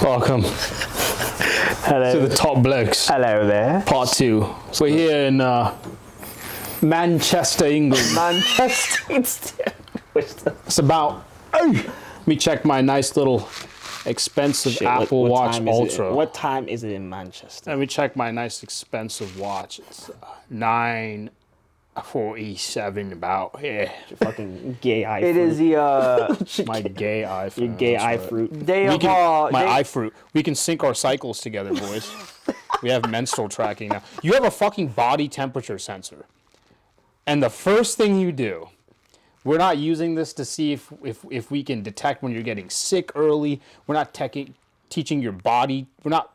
Welcome Hello. to the Top Blokes, Hello there. Part 2. We're here in Manchester, England. Manchester. It's about... Let me check my nice little expensive Apple Watch Ultra. What time is it in Manchester? Let me check my nice expensive watch. It's 9:47 about here. Your fucking gay eye It fruit. is the My gay eye fruit. Your gay that's eye right. fruit. day We of can, my day- eye fruit. We can sync our cycles together, boys. We have menstrual tracking now. You have a fucking body temperature sensor. And the first thing you do, we're not using this to see if we can detect when you're getting sick early. We're not teaching your body. We're not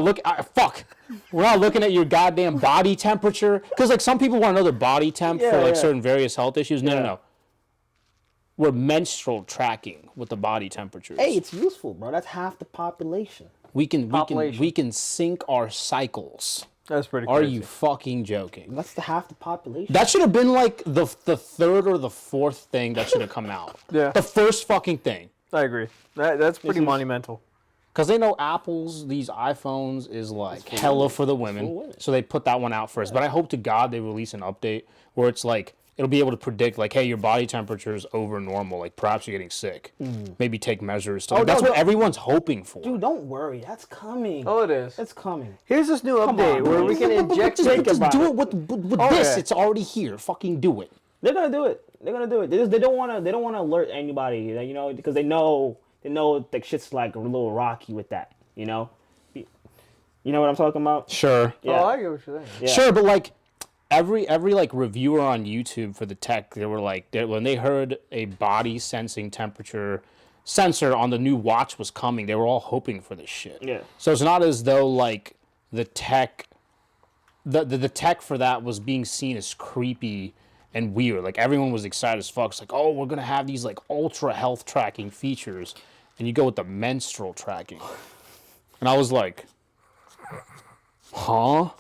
looking. Fuck. We're not looking at your goddamn body temperature. Because like some people want to know their body temp for like certain various health issues. No. We're menstrual tracking with the body temperatures. Hey, it's useful, bro. That's half the population. We can sync our cycles. That's pretty Are crazy. you fucking joking? That's the half the population. That should have been like the third or the fourth thing that should have come out. Yeah. The first fucking thing. I agree. That's pretty monumental. Because they know these iPhones is like hella for the women. So they put that one out first. But I hope to God they release an update where it's like, it'll be able to predict like, hey, your body temperature is over normal. Like perhaps you're getting sick. Maybe take measures. That's what everyone's hoping for. Dude, don't worry. That's coming. Oh, it is. It's coming. Here's this new update where we can inject. Just do it with this. yeah. It's already here. Fucking do it. They're gonna do it. They're gonna do it. They don't wanna alert anybody, you know, because they know that shit's like a little rocky with that, you know. You know what I'm talking about? Sure. Yeah. Oh, I get what you're saying. Yeah. Sure, but like every like reviewer on YouTube for the tech, they were like, when they heard a body sensing temperature sensor on the new watch was coming, they were all hoping for this shit. Yeah. So it's not as though like the tech for that was being seen as creepy and weird. Like everyone was excited as fuck. It's like, oh, we're gonna have these like ultra health tracking features, and you go with the menstrual tracking, and I was like, huh?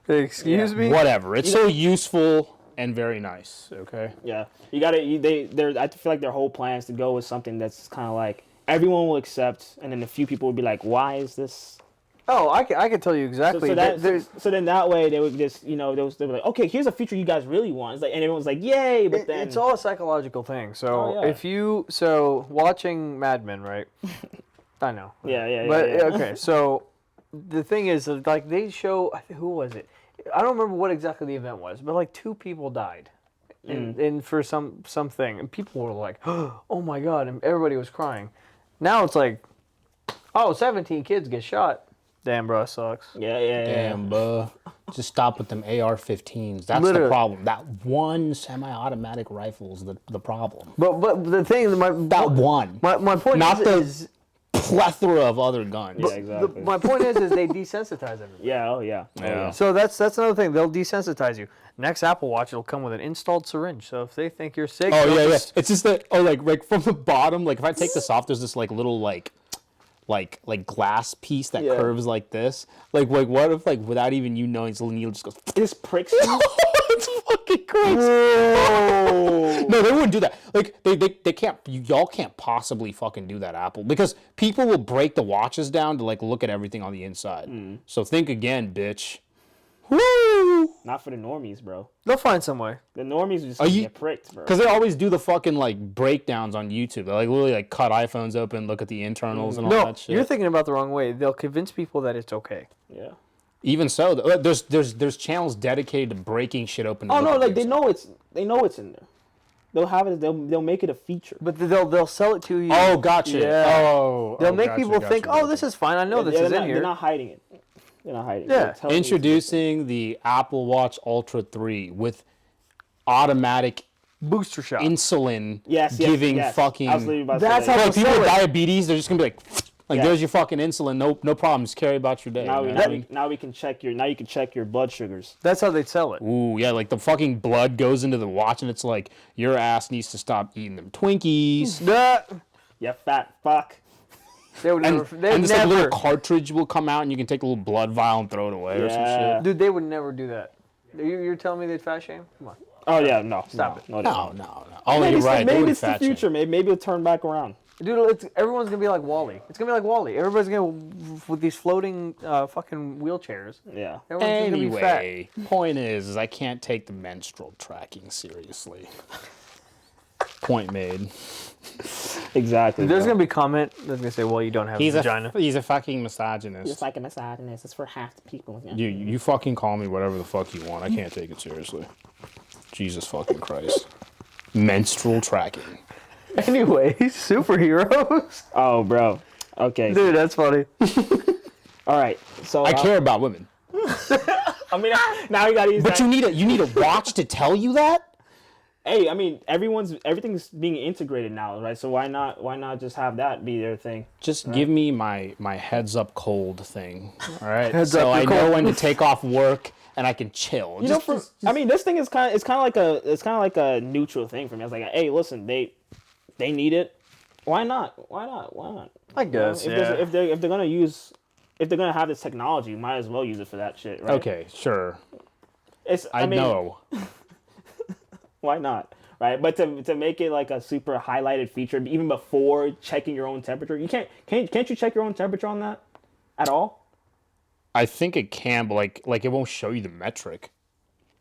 Excuse me. Whatever. It's so useful and very nice. Okay. Yeah, you gotta. I feel like their whole plan is to go with something that's kind of like everyone will accept, and then a few people will be like, "Why is this?" Oh, I can tell you exactly. So then that way they would just, you know, they were like, "Okay, here's a feature you guys really want." It's like, and everyone's like, "Yay!" But then it's all a psychological thing. So Oh, yeah. watching Mad Men, right? I know. Yeah. But okay, so the thing is, like they show, who was it? I don't remember what exactly the event was, but like 2 people died, in for something, and people were like, "Oh my god!" and everybody was crying. Now it's like, "Oh, 17 kids get shot." Damn, bro, it sucks. Yeah. Damn, bro. Just stop with them AR-15s. That's the Literally. problem. That one semi-automatic rifle is the problem. But the thing, That one. my point Not is plethora of other guns. Yeah, exactly. my point is they desensitize everybody. Yeah. Oh yeah. Yeah. So that's another thing. They'll desensitize you. Next Apple Watch, it'll come with an installed syringe. So if they think you're sick, Oh they'll yeah. just- It's just that. Oh, like from the bottom. Like if I take this off, there's this like little like glass piece that curves like this. Like what if like without even you knowing, it's little needle just goes. This pricks you. It's fucking crazy. No, they wouldn't do that. Like they can't. Y'all can't possibly fucking do that, Apple, because people will break the watches down to like look at everything on the inside. So think again, bitch. Woo! Not for the normies, bro. They'll find some way. The normies just you- get pricked, bro. Because they always do the fucking like breakdowns on YouTube. They like literally like cut iPhones open, look at the internals and all No, that shit. you're thinking about the wrong way. They'll convince people that it's okay. Yeah. Even so, there's channels dedicated to breaking shit open. to Oh look no, at like things. they know it's in there. They'll have it. They'll make it a feature. But they'll sell it to you. Oh, gotcha. Yeah. Oh, They'll make gotcha, people gotcha, think, gotcha. oh, this is fine. I know this They're is not, in They're here. not hiding it. They're not hiding it. Yeah. They're telling you it's Introducing the Apple Watch Ultra 3 with automatic Booster shot. insulin Yes, giving yes. fucking. I was literally about to That's say how that. like people sell with it. diabetes, they're just gonna be like Yeah. there's your fucking insulin, no problems, carry about your day. Now, you know what I mean? now we can check your. Now you can check your blood sugars. That's how they sell it. Ooh, yeah, like the fucking blood goes into the watch, and it's like your ass needs to stop eating them Twinkies. You fat fuck. They would And, never. They and would this like, little never. cartridge will come out, and you can take a little blood vial and throw it away or some Yeah. shit. Dude, they would never do that. You're telling me they'd fat shame? Come on. Oh yeah, no. Stop no, it. No, No. Oh, Maybe you're right. They Maybe wouldn't it's the fat shame. future. Maybe it'll turn back around. Dude, everyone's gonna be like Wall-E. It's gonna be like Wall-E. Everybody's gonna with these floating fucking wheelchairs. Yeah. Everyone's gonna be fat. Anyway, point is I can't take the menstrual tracking seriously. Point made. Exactly. There's bro. gonna be a comment that's gonna say, "Well, you don't have a vagina." He's a fucking misogynist. It's like a misogynist. It's for half the people. Yeah. You fucking call me whatever the fuck you want. I can't take it seriously. Jesus fucking Christ. Menstrual tracking. Anyway, superheroes. Oh, bro. Okay. Dude, that's funny. All right. So I care about women. I mean, now you gotta use. But that. you need a watch to tell you that? Hey, I mean, everything's being integrated now, right? So why not just have that be their thing? Just give me my heads up cold thing. All right. Heads so up, I you're know cold. when to take off work and I can chill. You know, I mean, this thing is kind of like a neutral thing for me. I was like, hey, listen, they need it. Why not? I guess. You know, if they're gonna have this technology, you might as well use it for that shit, right? Okay, sure. I mean, know. why not? Right, but to make it like a super highlighted feature, even before checking your own temperature, you can't you check your own temperature on that at all? I think it can, but like it won't show you the metric.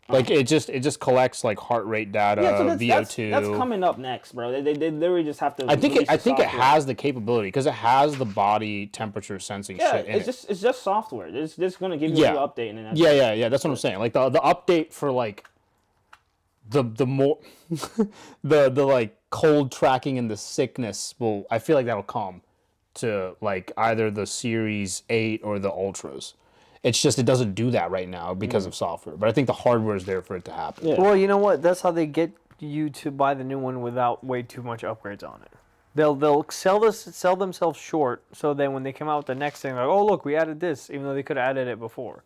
Like it just collects like heart rate data, VO2. That's coming up next, bro. They literally just have to. I think it software. has the capability because it has the body temperature sensing Yeah, shit in it's just software. It's just gonna give you a new update and then that's Yeah. That's what I'm saying. Like the update for like the more the like cold tracking and the sickness I feel like that'll come to like either the Series 8 or the Ultras. It's just it doesn't do that right now because of software. But I think the hardware is there for it to happen. Yeah. Well, you know what? That's how they get you to buy the new one without way too much upgrades on it. They'll sell themselves short, so then when they come out with the next thing, like, oh look, we added this, even though they could have added it before.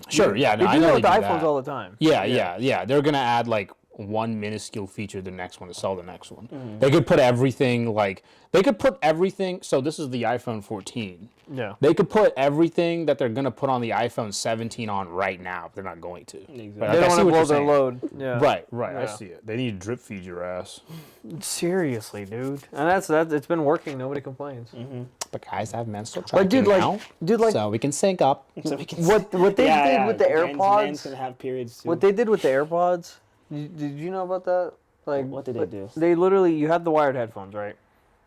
Sure, yeah, no, They I do know that with the they do iPhones that. all the time. Yeah. They're gonna add like one minuscule feature to the next one to sell the next one. They could put everything so this is the iPhone 14. Yeah. They could put everything that they're gonna put on the iPhone 17 on right now. They're not going to. Exactly. But They I don't see want to what blow you're their saying. load. Yeah. Right. I Yeah. see it. They need to drip feed your ass. Seriously, dude. And that's it's been working. Nobody complains. But guys have menstrual tracking But dude, like, so we can sync up. So we can what they did with the men's AirPods. can have periods too. What they did with the AirPods. Did you know about that? Like, What did they do? They literally, you had the wired headphones, right?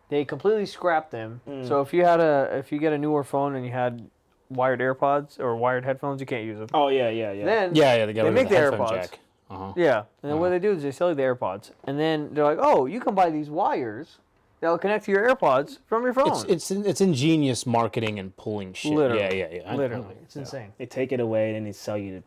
They completely scrapped them. So if you get a newer phone and you had wired AirPods or wired headphones, you can't use them. Oh yeah. Then They got rid make of the the headphone AirPods. jack. Yeah, and then what they do is they sell you the AirPods, and then they're like, oh, you can buy these wires that'll connect to your AirPods from your phone. It's ingenious marketing and pulling shit. Literally. Yeah. Literally, it's insane. They take it away and then they sell you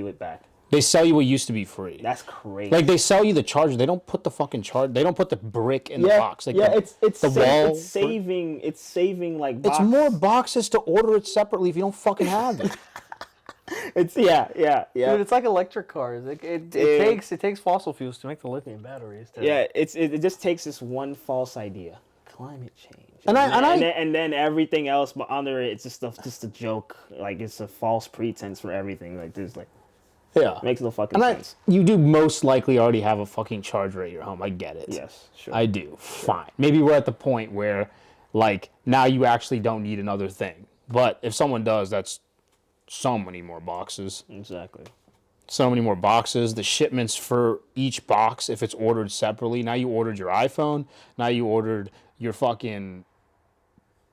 it back. They sell you what used to be free. That's crazy. Like they sell you the charger. They don't put the fucking charger. They don't put the brick in the box. Like it's the wall. It's saving like. It's more boxes to order it separately if you don't fucking have it. It's yeah. Dude, it's like electric cars. It takes fossil fuels to make the lithium batteries. Yeah, it just takes this one false idea, climate change, And then everything else but under it, it's just a joke. Like it's a false pretense for everything. Like this, like Yeah. makes no fucking And sense. you do most likely already have a fucking charger at your home. I get it. Yes, sure. I do. Fine. Maybe we're at the point where, like, now you actually don't need another thing. But if someone does, that's so many more boxes. Exactly. So many more boxes. The shipments for each box, if it's ordered separately. Now you ordered your iPhone. Now you ordered your fucking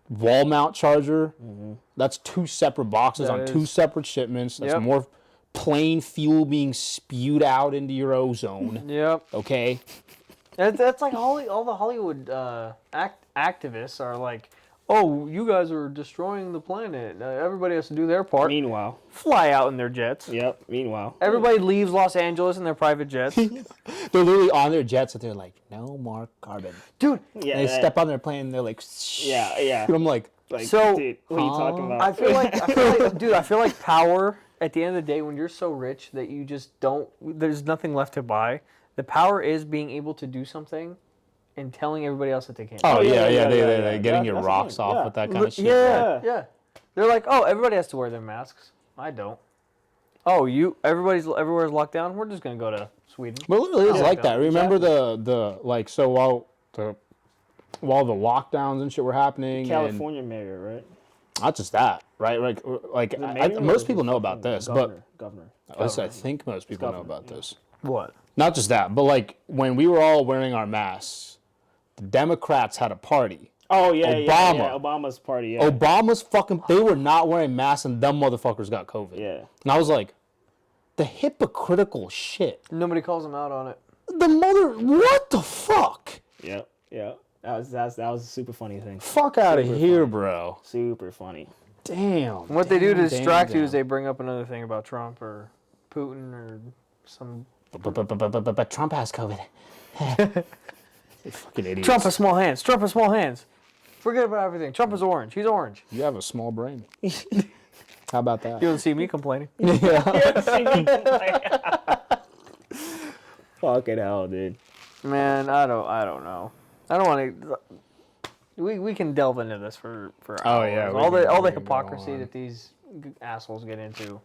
wall mount charger. That's 2 separate boxes That on 2 is. separate shipments. That's Yep. more plain fuel being spewed out into your ozone. Yep. Okay? That's like all the Hollywood activists are like, oh, you guys are destroying the planet. Everybody has to do their part. Meanwhile, Fly out in their jets. yep. Meanwhile, Everybody leaves Los Angeles in their private jets. They're literally on their jets and they're like, no more carbon. Dude, yeah. And they step on their plane and they're like, Yeah. And I'm like, Like, So, dude, what are you talking about? I feel like power at the end of the day, when you're so rich that you just there's nothing left to buy. The power is being able to do something and telling everybody else that they can't. oh, yeah, they're getting your that's the rocks thing, off yeah. with that kind of shit. Yeah. They're like, oh, everybody has to wear their masks. I don't. Oh, everywhere's locked down. We're just gonna go to Sweden. But it literally is like that. exactly. Remember the like, so while the while the lockdowns and shit were happening. California mayor, right? And not just that, right? Like most people know about this, governor. at least I think most people know about this. What? Not just that, but like when we were all wearing our masks, the Democrats had a party. Oh yeah, Obama. yeah, Obama's party. Yeah. Obama's fucking. They were not wearing masks, and them motherfuckers got COVID. Yeah. And I was like, the hypocritical shit. Nobody calls him out on it. What the fuck? Yeah. Yeah. That was a super funny thing. Fuck out of here, funny. bro. Super funny. Damn. What they do to distract you is they bring up another thing about Trump or Putin or some. But Trump has COVID. You fucking idiots. Trump has small hands. Trump has small hands. Forget about everything. Trump is orange. He's orange. You have a small brain. How about that? You don't see me complaining. Fucking hell, dude. Man, I don't know. I don't want to. We can delve into this for hours. Oh, yeah, we all the can go hypocrisy on. that these assholes get into.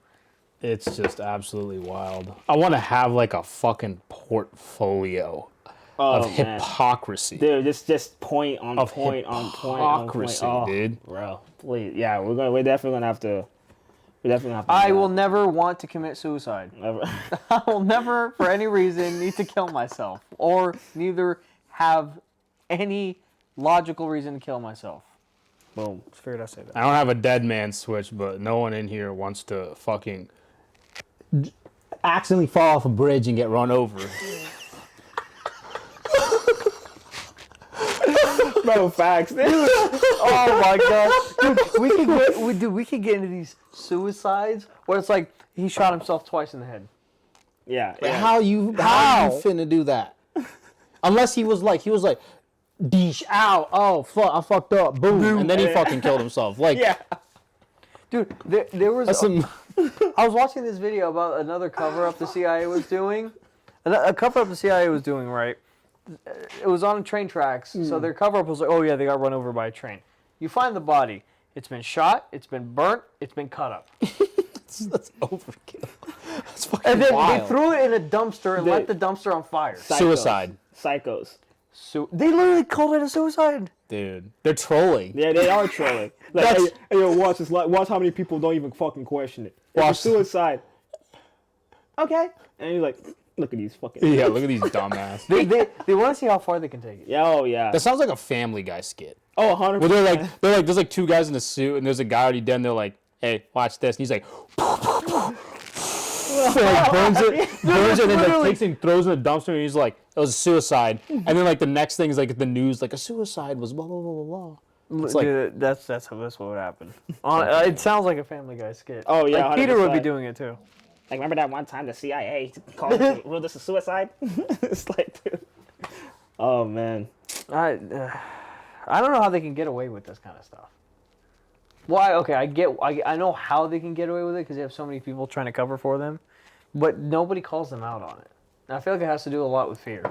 It's just absolutely wild. I want to have like a fucking portfolio of hypocrisy. Dude, just point on Of point on point on point. hypocrisy, dude. Bro, please. Yeah, we're definitely gonna have to. We're definitely gonna have to. I do will that. never want to commit suicide. Never. I will never, for any reason, need to kill myself, or neither have any logical reason to kill myself. Boom. Just figured I'd say that. I don't have a dead man switch, but no one in here wants to fucking accidentally fall off a bridge and get run over. Bro, facts. Dude. Oh my god, dude, we could get into these suicides where it's like he shot himself twice in the head. Yeah. How you finna do that? Unless he was like, deesh, ow, oh, fuck, I fucked up, boom, and then he fucking killed himself. Like, Yeah. Dude, there was some, I was watching this video about another cover-up the CIA was doing. A cover-up the CIA was doing, right? It was on train tracks, so their cover-up was like, oh yeah, they got run over by a train. You find the body. It's been shot, it's been burnt, it's been cut up. that's overkill. That's fucking And then wild. they threw it in a dumpster and let the dumpster on fire. Suicide. Psychos. They literally called it a suicide. Dude, they're trolling. Yeah, they are trolling. Like, hey, yo, watch this. Watch how many people don't even fucking question it. Watch suicide. Okay. And you're like, look at these fucking. Yeah, look at these dumbass. They want to see how far they can take it. Yeah, oh yeah. That sounds like a Family Guy skit. Oh, 100%. Where they're like, there's like two guys in a suit, and there's a guy already dead, and they're like, hey, watch this. And he's like, so like burns it, and then like, takes it and throws it in a dumpster, and he's like, it was a suicide. And then like the next thing is like the news, like a suicide was blah blah blah blah blah. It's like, Dude, that's what would happen. It sounds like a Family Guy skit. Oh, yeah, like Peter would be 100%. doing it too. Like, remember that one time the CIA ruled this a suicide? It's like, dude. Oh, man. I don't know how they can get away with this kind of stuff. Why? Okay, I know how they can get away with it because they have so many people trying to cover for them, but nobody calls them out on it. And I feel like it has to do a lot with fear.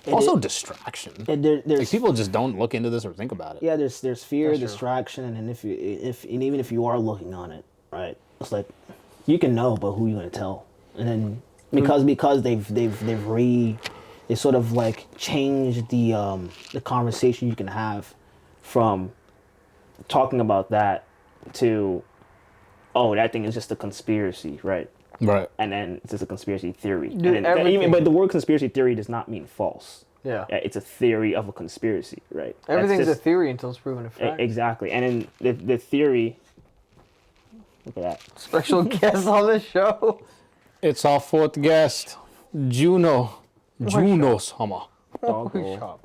also distraction. There's Like people just don't look into this or think about it. Yeah, there's fear, That's true. distraction, and even if you are looking on it, right? It's like you can know, but who are you gonna tell? And then because they sort of like changed the conversation you can have from talking about that to, oh, that thing is just a conspiracy, right? Right. And then it's just a conspiracy theory. Dude, And then, everything- but the word conspiracy theory does not mean false. Yeah. It's a theory of a conspiracy, right? That's Everything's just- a theory until it's proven a fact. Exactly. And then the theory, look at that. Special guest on the show. It's our fourth guest, Juno Sama. Doggo.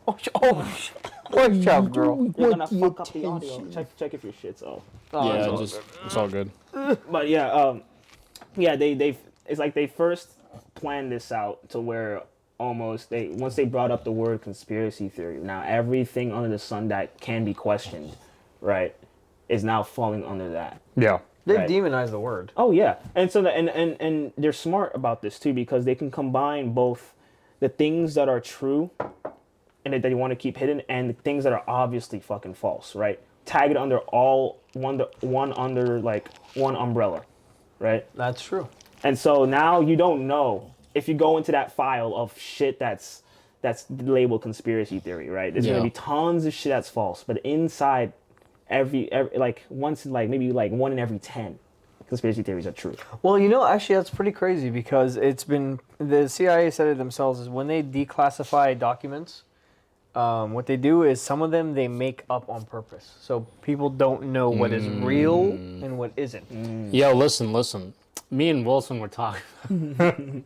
What's up, girl? You're gonna fuck up the audio. Check if your shit's off. Oh, Yeah, it's all just it's all good. But yeah, they it's like they first planned this out to where almost once they brought up the word conspiracy theory, now everything under the sun that can be questioned, right, is now falling under that. Yeah. They've Right. demonized the word. Oh yeah, and so and they're smart about this too because they can combine both the things that are true and that they want to keep hidden and the things that are obviously fucking false, right? Tag it under one under like one umbrella, right? That's true. And so now you don't know if you go into that file of shit that's that's labeled conspiracy theory, right? There's gonna be tons of shit that's false, but inside every like once in like maybe like 1 in every 10 conspiracy theories are true. Well, actually, that's pretty crazy because the CIA said it themselves is when they declassify documents, what they do is some of them they make up on purpose, so people don't know what is real and what isn't. Yo, listen. Me and Wilson were talking. Me and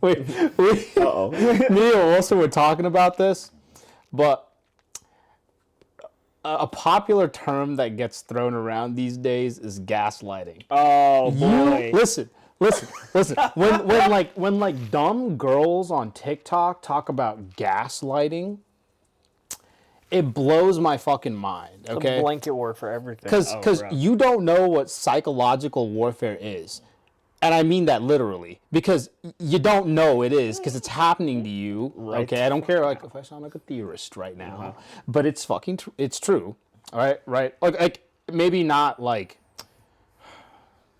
Wilson were talking about this, but a popular term that gets thrown around these days is gaslighting. Oh boy! Listen. When like dumb girls on TikTok talk about gaslighting, it blows my fucking mind. Okay, It's a blanket word for everything. because you don't know what psychological warfare is. And I mean that literally, because you don't know it is, because it's happening to you. Right. Okay, I don't care like if I sound like a theorist right now, but it's fucking it's true. All right, right. Like maybe not like.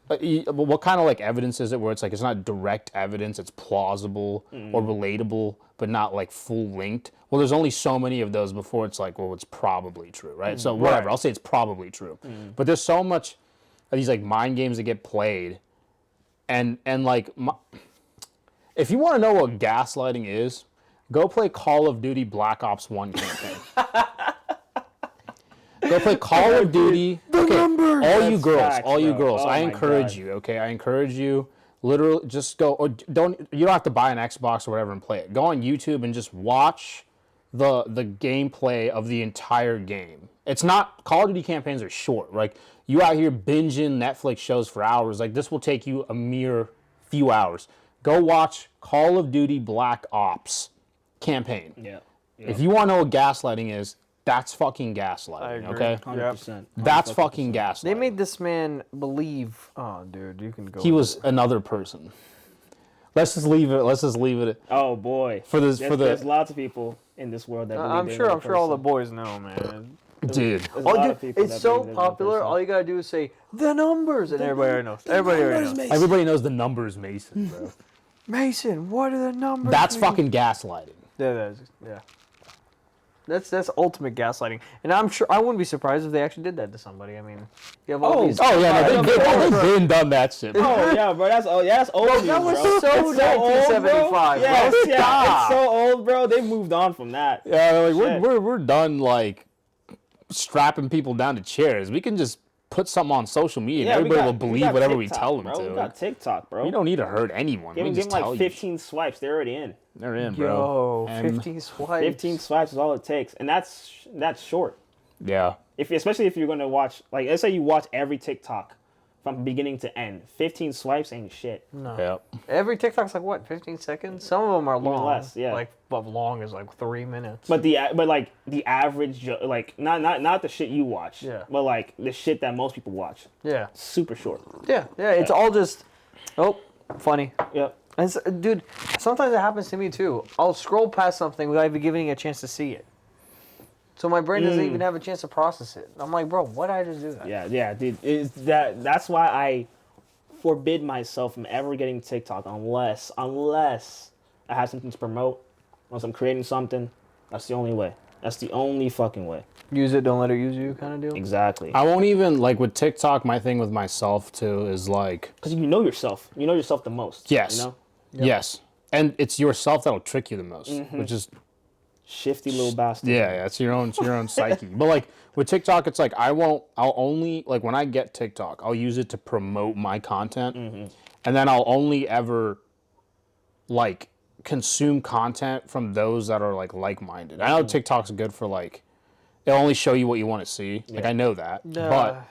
What kind of like evidence is it where it's like it's not direct evidence, it's plausible or relatable, but not like full linked? Well, there's only so many of those before it's like, well, it's probably true, right? So whatever, I'll say it's probably true. But there's so much of these like mind games that get played. And like, if you want to know what gaslighting is, go play Call of Duty Black Ops 1 campaign. Go play Call of Duty. Okay, all you girls, I encourage you, okay? I encourage you, literally, just go, or you don't have to buy an Xbox or whatever and play it. Go on YouTube and just watch the gameplay of the entire game. It's not, Call of Duty campaigns are short. Like, you out here binging Netflix shows for hours. Like, this will take you a mere few hours. Go watch Call of Duty Black Ops campaign. Yeah. If you want to know what gaslighting is, that's fucking gaslighting, I agree. okay? 100%. That's fucking gaslighting. They made this man believe. Oh, dude, you can go. He was another person. Let's just leave it. Oh boy. There's lots of people in this world that believe I'm they're sure one all the person. boys know, man. Dude. There's a lot of people It's that so believe they're one popular. person. All you gotta do is say the numbers, and everybody already knows. Everybody already knows. Everybody knows the numbers, Mason, bro. Mason, what are the numbers? That's mean? fucking gaslighting. Yeah, that is, yeah. That's ultimate gaslighting, and I'm sure I wouldn't be surprised if they actually did that to somebody. I mean, you have all these. Oh yeah, no, they've been done that shit. Bro. Oh yeah, bro. That's old news, that was bro. so It's old, bro. 1975. Yes, bro. yeah, Stop. it's so old, bro. They moved on from that. Yeah, like Shit. we're done like strapping people down to chairs. We can just put something on social media and everybody will believe whatever we tell them bro. to. We got TikTok, bro. We don't need to hurt anyone. Give We them just tell like you. 15 swipes. They're already in. They're in, bro. Yo, 15 swipes. 15 swipes is all it takes, and that's short. Yeah. Especially if you're gonna watch, like, let's say you watch every TikTok from beginning to end. 15 swipes ain't shit. No. Yeah. Every TikTok's like what, 15 seconds? Some of them are long. less, yeah. Like, but long is like 3 minutes. But like the average, like not the shit you watch. Yeah. But like the shit that most people watch. Yeah. Super short. Yeah. It's all just, funny. Yep. And dude, sometimes it happens to me too. I'll scroll past something without even giving it a chance to see it. So my brain doesn't even have a chance to process it. I'm like, bro, why did I just do that? Yeah, dude. That's why I forbid myself from ever getting TikTok unless I have something to promote, unless I'm creating something. That's the only way. That's the only fucking way. Use it, don't let it use you, kind of deal. Exactly. I won't even like with TikTok. My thing with myself too is like, Because you know yourself. You know yourself the most. yes, You know? yes, and it's yourself that'll trick you the most, which is Shifty little bastard. yeah, it's your own psyche. But like with TikTok, it's like I'll only like when I get TikTok, I'll use it to promote my content, and then I'll only ever like consume content from those that are like-minded. I know TikTok's good for like it'll only show you what you want to see. Like I know that, but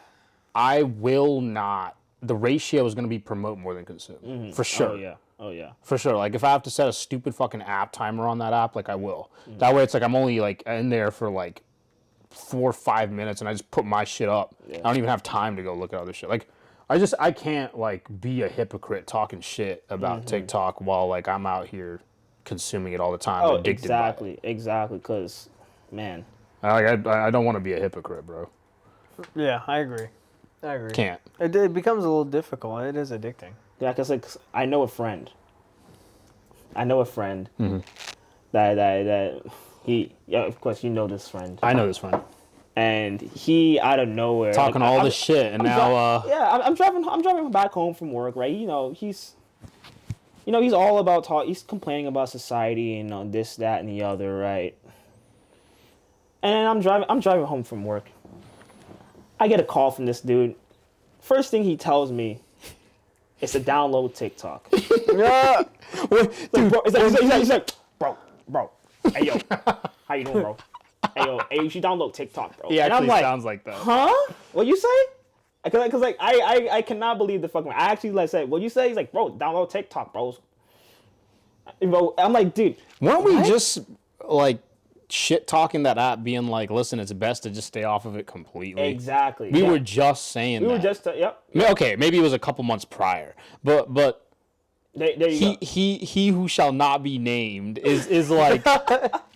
I will not. The ratio is going to be promote more than consume for sure. Oh yeah. For sure. Like if I have to set a stupid fucking app timer on that app, like I will. That way it's like I'm only like in there for like 4 or 5 minutes and I just put my shit up. I don't even have time to go look at other shit. Like I can't like be a hypocrite talking shit about TikTok while like I'm out here consuming it all the time. Oh, addicted by it. exactly. Because, man. I don't want to be a hypocrite, bro. Yeah, I agree. Can't. It becomes a little difficult. It is addicting. Yeah, because like I know a friend that Of course, you know this friend. I know this friend. And he, out of nowhere, Talking like, all this shit, and now, I'm driving back home from work, right? He's all about he's complaining about society and this, that, and the other, right? And I'm driving home from work. I get a call from this dude. First thing he tells me is to download TikTok. Yeah. Dude, bro, he's like, bro, hey yo, how you doing, bro? Hey, you should download TikTok, bro. he And actually I'm like, sounds like that. huh? What you say? Cause like I cannot believe the fucking. I actually said, what you say? He's like, bro, download TikTok, bros. Bro, I'm like, dude, Weren't we just like shit talking that app, being like, listen, it's best to just stay off of it completely? exactly. We Yeah. were just saying We that. were just yep. I mean, okay, maybe it was a couple months prior, but There you go. he who shall not be named is like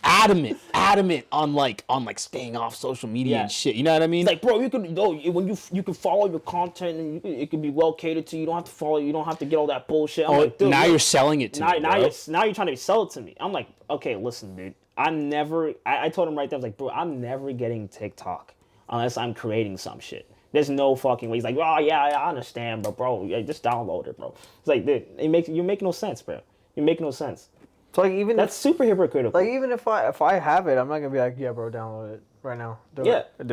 adamant on like staying off social media and shit. You know what I mean? It's like, bro, you can when you can follow your content and it can be well catered to. You don't have to follow. You don't have to get all that bullshit. I'm like, dude, now look, you're selling it to me, now bro. you're trying to sell it to me. I'm like, okay, listen, dude. I told him right there. I was like, bro, I'm never getting TikTok unless I'm creating some shit. There's no fucking way. He's like, oh yeah, I understand, but bro, yeah, just download it, bro. It's like, dude, you make no sense, bro. You make no sense. So like even That's super hypocritical. like even if I have it, I'm not gonna be like, yeah, bro, download it right now. Do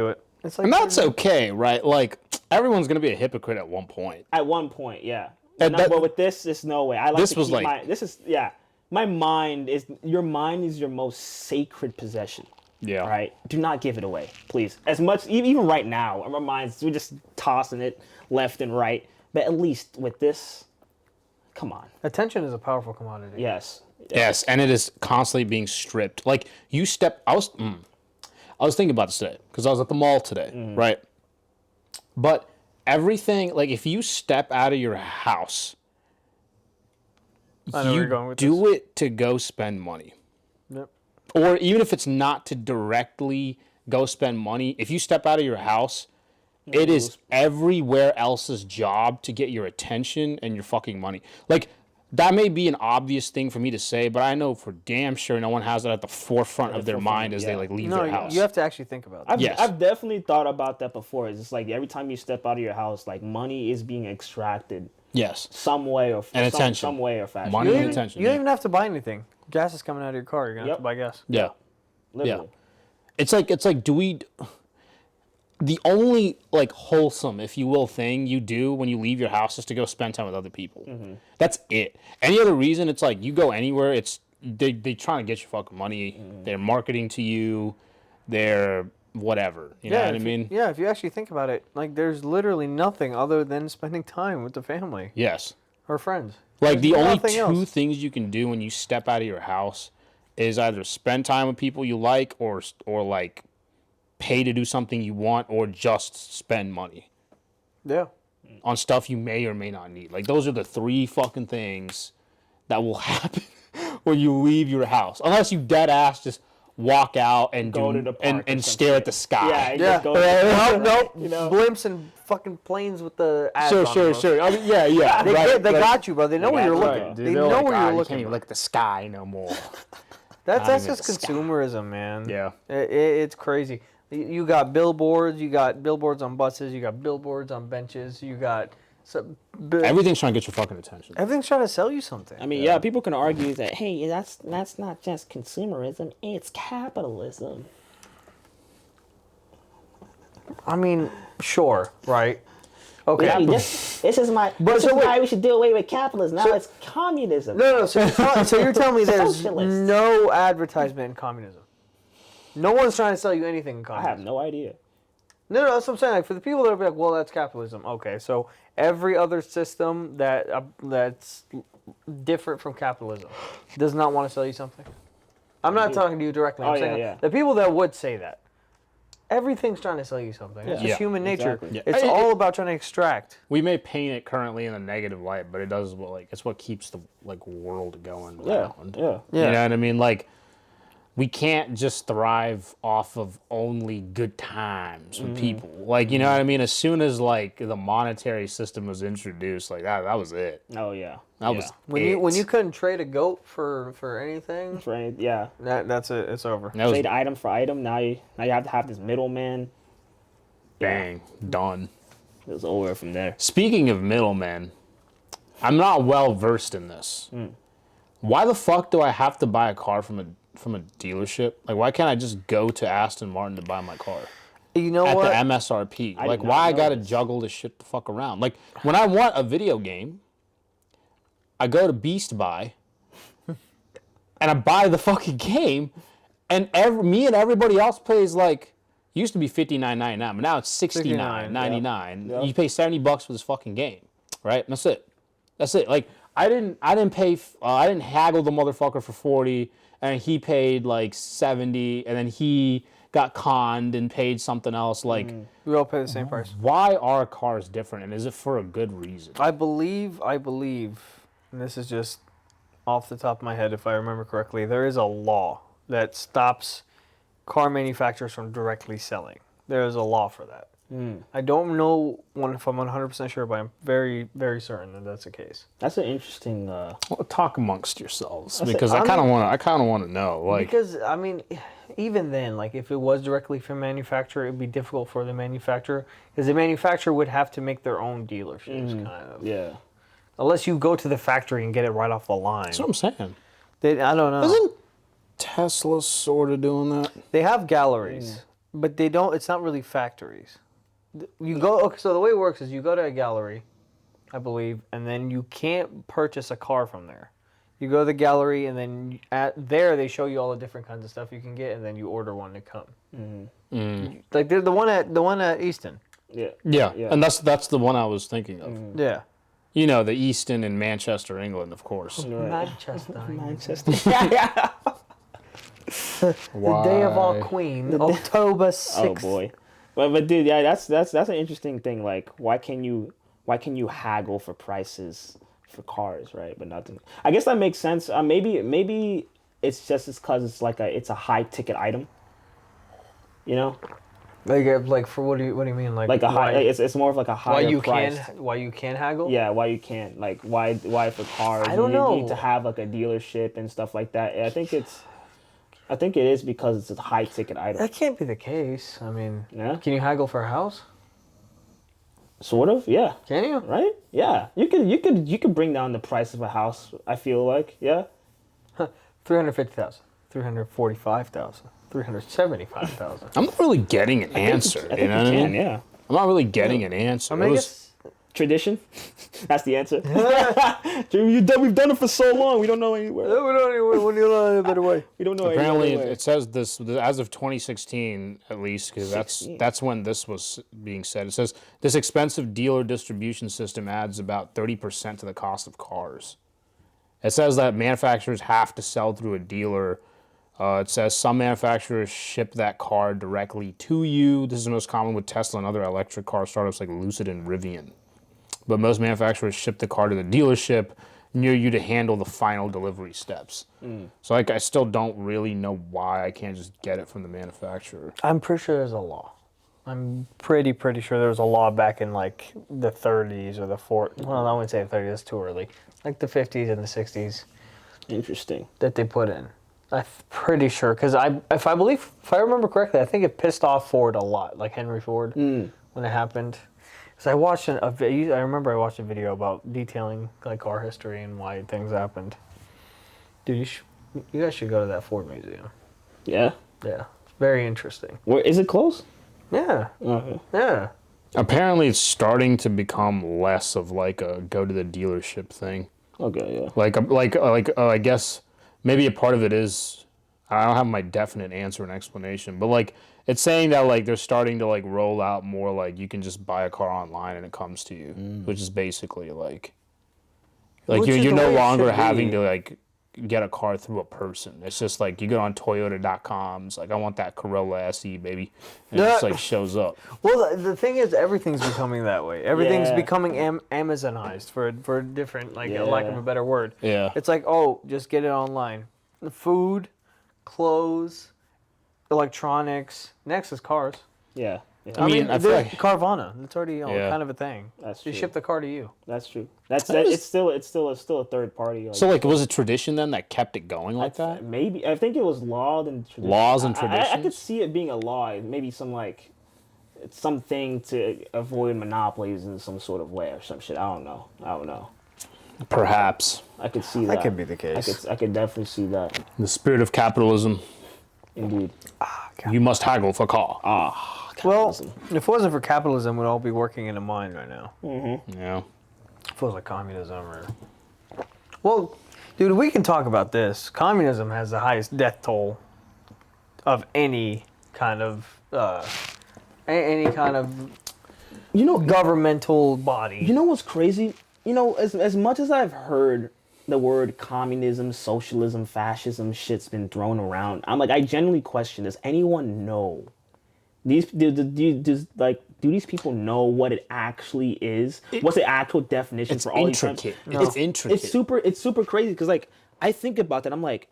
it. It's like, And that's okay, right? Like everyone's gonna be a hypocrite at one point. At one point, yeah. And But with this, there's no way. I like This to was keep like- my mind is your most sacred possession. Yeah. Right. Do not give it away, please. As much even right now, our minds we're just tossing it left and right. But at least with this, come on. attention is a powerful commodity. Yes. Yes, and it is constantly being stripped. Like I was thinking about this today because I was at the mall today, right? But everything, like if you step out of your house, I know where you're going you with do it to go spend money. Yep. Or even if it's not to directly go spend money, if you step out of your house, it is everywhere else's job to get your attention and your fucking money. Like, that may be an obvious thing for me to say, but I know for damn sure no one has that at the forefront of their mind as they like leave No, their house. you have to actually think about that. Yes. I've definitely thought about that before. It's just like every time you step out of your house, like money is being extracted Yes. some way or And attention. some way or fashion. Money You and don't, attention. you don't yeah. even have to buy anything. Gas is coming out of your car. You're gonna have Yep. to buy gas. Yeah. Literally. It's like do we the only like wholesome, if you will, thing you do when you leave your house is to go spend time with other people. That's it. Any other reason, it's like you go anywhere, it's they trying to get your fucking money. They're marketing to you. They're whatever. You know what I mean? Yeah, if you actually think about it, like there's literally nothing other than spending time with the family Yes. or friends. Like the There's only nothing two else. things you can do when you step out of your house is either spend time with people you like or like pay to do something you want or just spend money Yeah. on stuff you may or may not need. Like those are the three fucking things that will happen when you leave your house. Unless you dead ass just walk out and Go do to the park and, or and some stare shit. at the sky. Yeah, you Yeah. just go Nope. you know? Blimps and fucking planes with the ads Sure, on sure, them, bro. sure. I mean, yeah. They, they got you, bro. They know where you're got you. looking. Right, They know where you're You looking. can't even look at the sky no more. That's even just the sky. consumerism, man. Yeah. It's crazy. You got billboards. You got billboards on buses. You got billboards on benches. You got Everything's trying to get your fucking attention. everything's trying to sell you something. I mean, yeah, people can argue that, hey, that's not just consumerism, it's capitalism. I mean, sure, right? Okay. Yeah, this is why we should do away with capitalism. Now it's communism. No. So you're telling me there's Socialist. no advertisement in communism? No one's trying to sell you anything in I have communism. no idea. No, that's what I'm saying. Like for the people that are like, well, that's capitalism. Okay, so every other system that's different from capitalism does not want to sell you something. I'm not talking to you directly. I'm Oh, saying yeah. the people that would say that. Everything's trying to sell you something. It's just Yeah. human nature. Exactly. Yeah. It's all about trying to extract. We may paint it currently in a negative light, but it does it's what keeps the like world going Yeah, around. yeah. You know what I mean? Like we can't just thrive off of only good times with people. Like, you know what I mean? As soon as like the monetary system was introduced, like that was it. Oh yeah. That was When you couldn't trade a goat for anything, Right. Yeah. that's it. It's over. that was Trade item for item. Now you have to have this middleman. bang, done. It was over from there. Speaking of middlemen, I'm not well versed in this. Why the fuck do I have to buy a car from a dealership? Like, why can't I just go to Aston Martin to buy my car You know at what? the MSRP? I Like, did why not I know gotta this. juggle this shit the fuck around? Like, when I want a video game, I go to Beast Buy and I buy the fucking game, and me and everybody else pays like. Used to be $59.99, but now it's $69.99. Yep. You pay $70 for this fucking game, right? And that's it. That's it. Like I didn't pay. I didn't haggle the motherfucker for 40, and he paid like 70, and then he got conned and paid something else. Like, We all pay the same price. why are cars different, and is it for a good reason? I believe, and this is just off the top of my head, if I remember correctly, there is a law that stops car manufacturers from directly selling. There is a law for that. I don't know if I'm 100% sure, but I'm very, very certain that that's the case. That's an interesting. Well, talk amongst yourselves That's because it. I kind of want to know. Like, Because, I mean, even then, like, if it was directly from manufacturer, it'd be difficult for the manufacturer, because the manufacturer would have to make their own dealerships, kind of. Yeah. Unless you go to the factory and get it right off the line. that's what I'm saying. I don't know. Isn't Tesla sort of doing that? They have galleries, but they don't. It's not really factories. You go. Okay, so the way it works is you go to a gallery, I believe, and then you can't purchase a car from there. You go to the gallery, and then there they show you all the different kinds of stuff you can get, and then you order one to come. Like they're the one at Easton. Yeah. Yeah, Yeah. and that's the one I was thinking of. Yeah. You know, the Easton in Manchester, England, of course. Manchester. Manchester. Yeah. The day of our queen, October 6th. Oh boy. But dude, yeah, that's an interesting thing. Like, why can you haggle for prices for cars, right? But nothing. I guess that makes sense. Maybe it's just because it's a high ticket item. You know, Like for what do you mean? Like like a high. It's more of like a higher price. Why you can haggle? Yeah, why you can't? Like, why for cars? I don't you know. need to have like a dealership and stuff like that. I think it is because it's a high ticket item. That can't be the case. I mean, Yeah. can you haggle for a house? Sort of, yeah. Can you? Right? Yeah. You could bring down the price of a house, I feel like. Yeah. 350,000, 345,000, 375,000. I'm not really getting an answer. I think You know what I mean? yeah. I'm not really getting an answer. I It mean, I was- guess Tradition. That's the answer. We've done it for so long. We don't know anywhere. we don't know a better way. We don't know apparently, any other way. it says this as of 2016, at least, because that's when this was being said. It says this expensive dealer distribution system adds about 30% to the cost of cars. It says that manufacturers have to sell through a dealer. It says some manufacturers ship that car directly to you. This is most common with Tesla and other electric car startups like Lucid and Rivian. But most manufacturers ship the car to the dealership near you to handle the final delivery steps. So like, I still don't really know why I can't just get it from the manufacturer. I'm pretty sure there's a law. I'm pretty sure there was a law back in like the 30s or the 40s. Well, I wouldn't say the 30s. That's too early. Like the 50s and the 60s Interesting. that they put in. I'm pretty sure because if I remember correctly, I think it pissed off Ford a lot, like Henry Ford when it happened. Because I watched I remember I watched a video about detailing like car history and why things happened. Dude, you guys should go to that Ford museum. Yeah. Yeah, it's very interesting. Where is it closed? Yeah, Okay. yeah. Apparently, it's starting to become less of like a go to the dealership thing. Okay. Yeah. I guess maybe a part of it is, I don't have my definite answer and explanation, but like it's saying that like they're starting to like roll out more like you can just buy a car online and it comes to you, which is basically like Which is you're the no way it longer should having be. to like get a car through a person. It's just like you go on Toyota.com, it's like I want that Corolla SE, baby, and it just like shows up. Well, the thing is, everything's becoming that way. Everything's Yeah. becoming Amazonized for a different, like, lack of a better word. Yeah. It's like, oh, just get it online. The food, clothes, electronics. Next is cars. Yeah. Yeah. I mean, I feel like Carvana. That's already Yeah. kind of a thing. That's They true. ship the car to you. That's true. It's still a third party. so. Like, was it tradition then that kept it going like that? Maybe I think it was law and tradition. Laws and I could traditions? see it being a law. Maybe some like something to avoid monopolies in some sort of way or some shit. I don't know. Perhaps I could see that. That could be the case. I could definitely see that. the spirit of capitalism. Indeed. You must haggle for car. Well, if it wasn't for capitalism, we'd all be working in a mine right now. Yeah. If it was like communism or... Well, dude, we can talk about this. Communism has the highest death toll of any kind of... governmental body. You know what's crazy? You know, as much as I've heard the word communism, socialism, fascism, shit's been thrown around, I'm like, I genuinely question: does anyone know? Do these people know what it actually is? What's the actual definition It's for all these terms? intricate. It's intricate. It's super crazy because like I think about that. I'm like,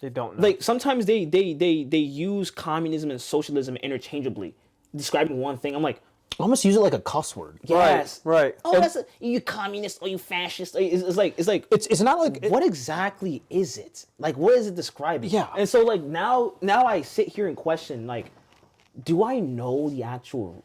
They don't know. like sometimes they use communism and socialism interchangeably, describing one thing. I'm like, Almost use it like a cuss word. yes, Right. Oh, that's you communist or you fascist. It's like It's not like what exactly is it? Like, what is it describing? Yeah. And so, like, now I sit here and question, like, do I know the actual,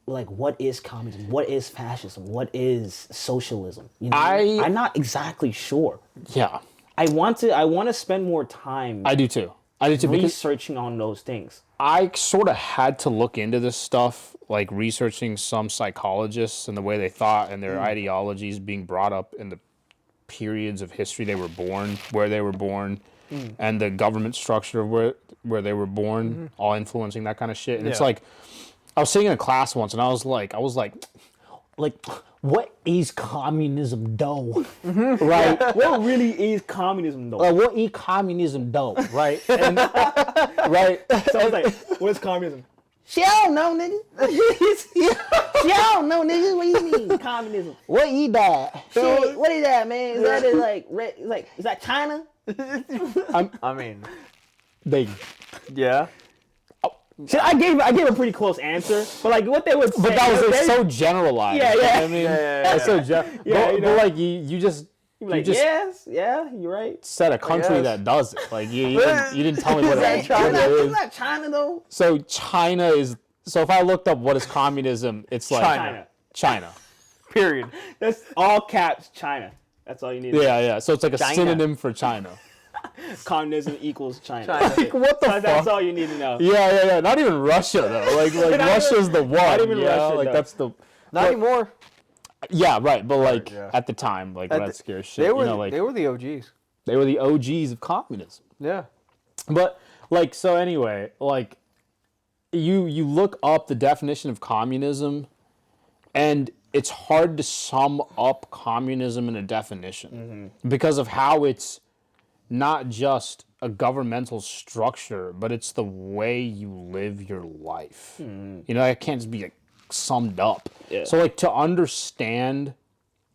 like, what is communism? What is fascism? What is socialism? You know, I'm not exactly sure. yeah. I want to spend more time I do too. Because researching on those things. I sort of had to look into this stuff, like researching some psychologists and the way they thought and their ideologies being brought up in the periods of history they were born, where they were born, and the government structure of where they were born, all influencing that kind of shit. And it's Yeah. like, I was sitting in a class once, and I was like, what is communism though? Right? What really is communism, though? What is communism though? Right? And, right? So I was like, what is communism? Shit, I don't know, nigga. Shit, I don't know, nigga. What do you mean? Communism. What you that? Shit, what is that, man? Is that is that China? I mean, They, yeah. Shit, I gave a pretty close answer, but like what they would say. but that was they- so generalized. Yeah, You know yeah. what I mean, Yeah. that's so general. Yeah, but, you know. but like you just like, just yes, yeah, you're right. said a country guess. that does it. Like you didn't tell me what that it China? is. It's not China though. So China is. So if I looked up what is communism, it's like China. China. Period. That's all caps China. That's all you need. Yeah, yeah. So it's like a China. synonym for China. Communism equals China. China. That's it. What the That's fuck? all you need to know. Yeah. Not even Russia though. Like Not Russia's the one. not even you know? Russia, Like though. that's the. Not anymore. Yeah, right. But like yeah. at the time, like that scares shit. They were you know, like they were the OGs. they were the OGs of communism. Yeah. But like so anyway, like you look up the definition of communism, and it's hard to sum up communism in a definition because of how it's not just a governmental structure, but it's the way you live your life. You know, it can't just be like summed up. Yeah. So like to understand,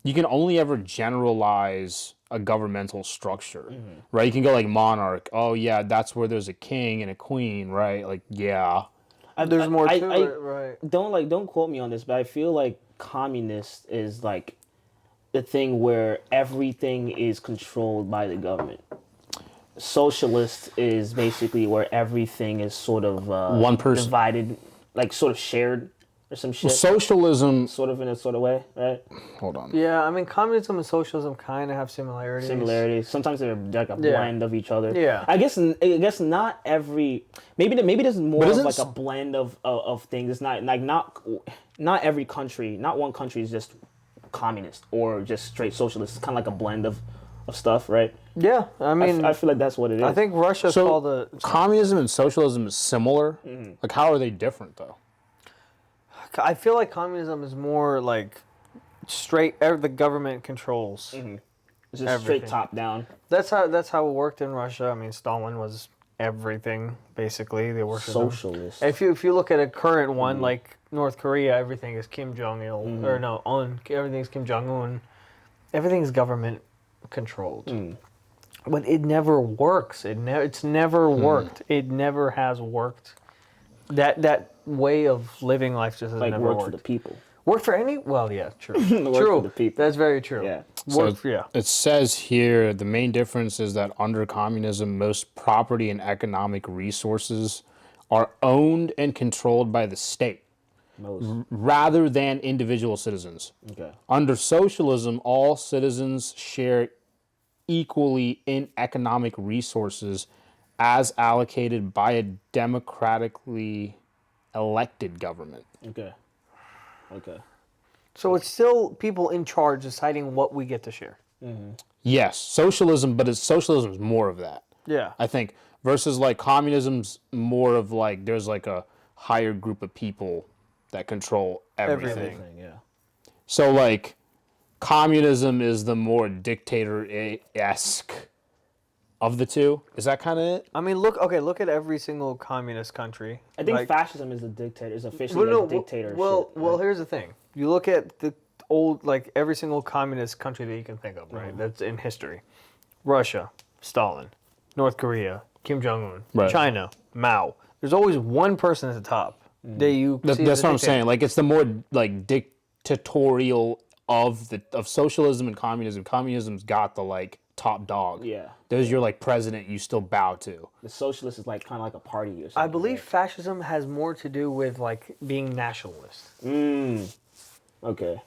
you can only ever generalize a governmental structure, right? You can go like monarch. Oh yeah, that's where there's a king and a queen, right? Like yeah. There's more to I- it, right? Don't quote me on this, but I feel like communist is like the thing where everything is controlled by the government. Socialist is basically where everything is sort of One person. divided, like sort of shared or some shit. Socialism. Sort of in a sort of way, right? Hold on. Yeah, I mean, communism and socialism kind of have similarities. Similarities. Sometimes they're like a Yeah. blend of each other. Yeah. I guess not every. Maybe there's more But of isn't like a blend of things. It's not like not every country. Not one country is just communist or just straight socialist. It's kind of like a blend of stuff, right? Yeah, I mean, I feel like that's what it is. I think Russia's So called a. communism and socialism is similar. Like how are they different though? I feel like communism is more like straight. The government controls. it's just straight everything. top down. That's how it worked in Russia. I mean, Stalin was everything basically. They worked with him. Socialist. If you look at a current one like North Korea, everything is Kim Jong Il or no, everything's Kim Jong Un. Everything's government controlled. But it never works. It's never worked. It never has worked. That way of living life just has Like never work worked. for the people. Work for any? Well, yeah, true. Work true. for the people. That's very true. Yeah. Work for, yeah. It says here the main difference is that under communism, most property and economic resources are owned and controlled by the state rather than individual citizens. Okay. Under socialism, all citizens share equally in economic resources as allocated by a democratically elected government. Okay. Okay. So it's still people in charge deciding what we get to share. Yes, socialism, but socialism's more of that. Yeah. I think versus like communism's more of like there's like a higher group of people that control everything. Everything, yeah. So like communism is the more dictator-esque of the two. Is that kind of it? I mean, look at every single communist country. I think Like- fascism is a dictator. Is officially a dictatorship. Well, right? here's the thing. You look at the old, like every single communist country that you can think of, right? That's in history. Russia, Stalin, North Korea, Kim Jong-un, Right. China, Mao. There's always one person at the top that you see as That's a what I'm dictator. saying. Like it's the more like dictatorial of socialism and communism. Communism's got the like top dog. Yeah. There's your like president you still bow to. The socialist is like kind of like a party or something. I believe fascism has more to do with like being nationalist. Okay.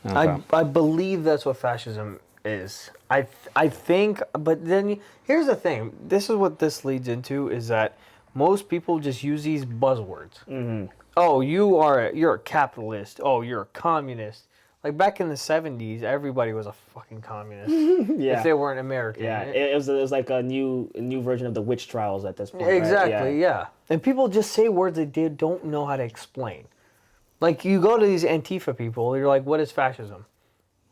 I believe that's what fascism is. I think, but then here's the thing. This is what this leads into is that most people just use these buzzwords. Oh, you're a capitalist. Oh, you're a communist. Like back in the 70s, everybody was a fucking communist Yeah. if they weren't American. Yeah. It was like a new version of the witch trials at this point. right? Exactly, yeah. And people just say words they don't know how to explain. Like you go to these Antifa people, you're like, what is fascism?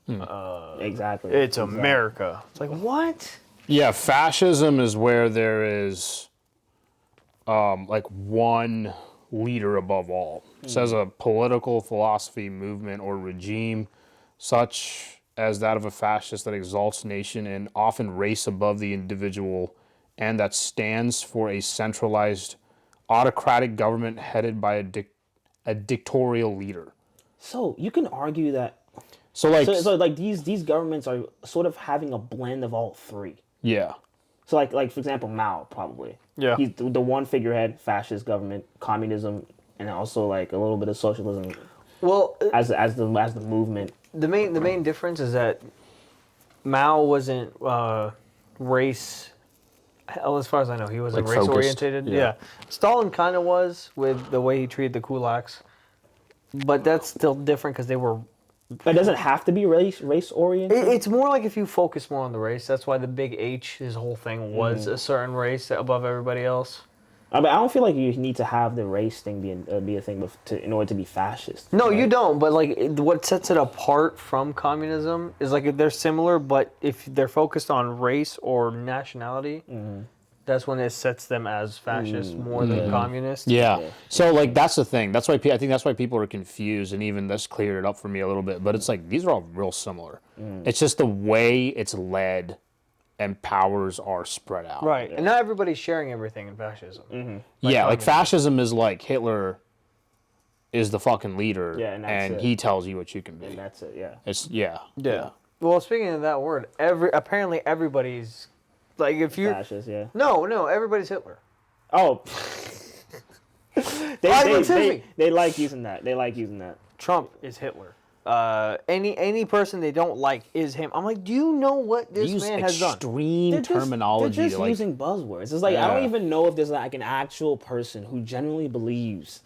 Exactly. It's America. It's like, what? Yeah, fascism is where there is like one leader above all. It says a political philosophy, movement, or regime such as that of a fascist that exalts nation and often race above the individual and that stands for a centralized autocratic government headed by a dictatorial leader. So you can argue that. So like, So like these governments are sort of having a blend of all three. yeah. So like for example, Mao probably. Yeah. He's the one figurehead, fascist government, communism, and also like a little bit of socialism Well, as the movement. the main difference is that Mao wasn't race. As far as I know, he wasn't Like race focused, oriented. yeah. Yeah. Stalin kind of was with the way he treated the kulaks, but that's still different because they were. But it doesn't have to be race oriented. It's more like if you focus more on the race. That's why the big H, his whole thing was a certain race above everybody else. I don't feel like you need to have the race thing be a thing in order to be fascist. No, right? you don't. But like, what sets it apart from communism is like they're similar, but if they're focused on race or nationality, that's when it sets them as fascist more than communist. Yeah. So like that's the thing. That's why I think that's why people are confused, and even this cleared it up for me a little bit. But it's like these are all real similar. It's just the way it's led, and powers are spread out. Right, and not everybody's sharing everything in fascism. Yeah, like fascism is like Hitler is the fucking leader, Yeah, and that's it. he tells you what you can be. And that's it. Yeah. It's yeah. Yeah. Well, speaking of that word, apparently everybody's like if you Fascist. Yeah. no, everybody's Hitler. Oh. Excuse me. They like using that. They like using that. Trump is Hitler. Any person they don't like is him. I'm like, do you know what this Use man has done? extreme terminology They're just to like using buzzwords. It's like I Yeah. don't even know if there's like an actual person who genuinely believes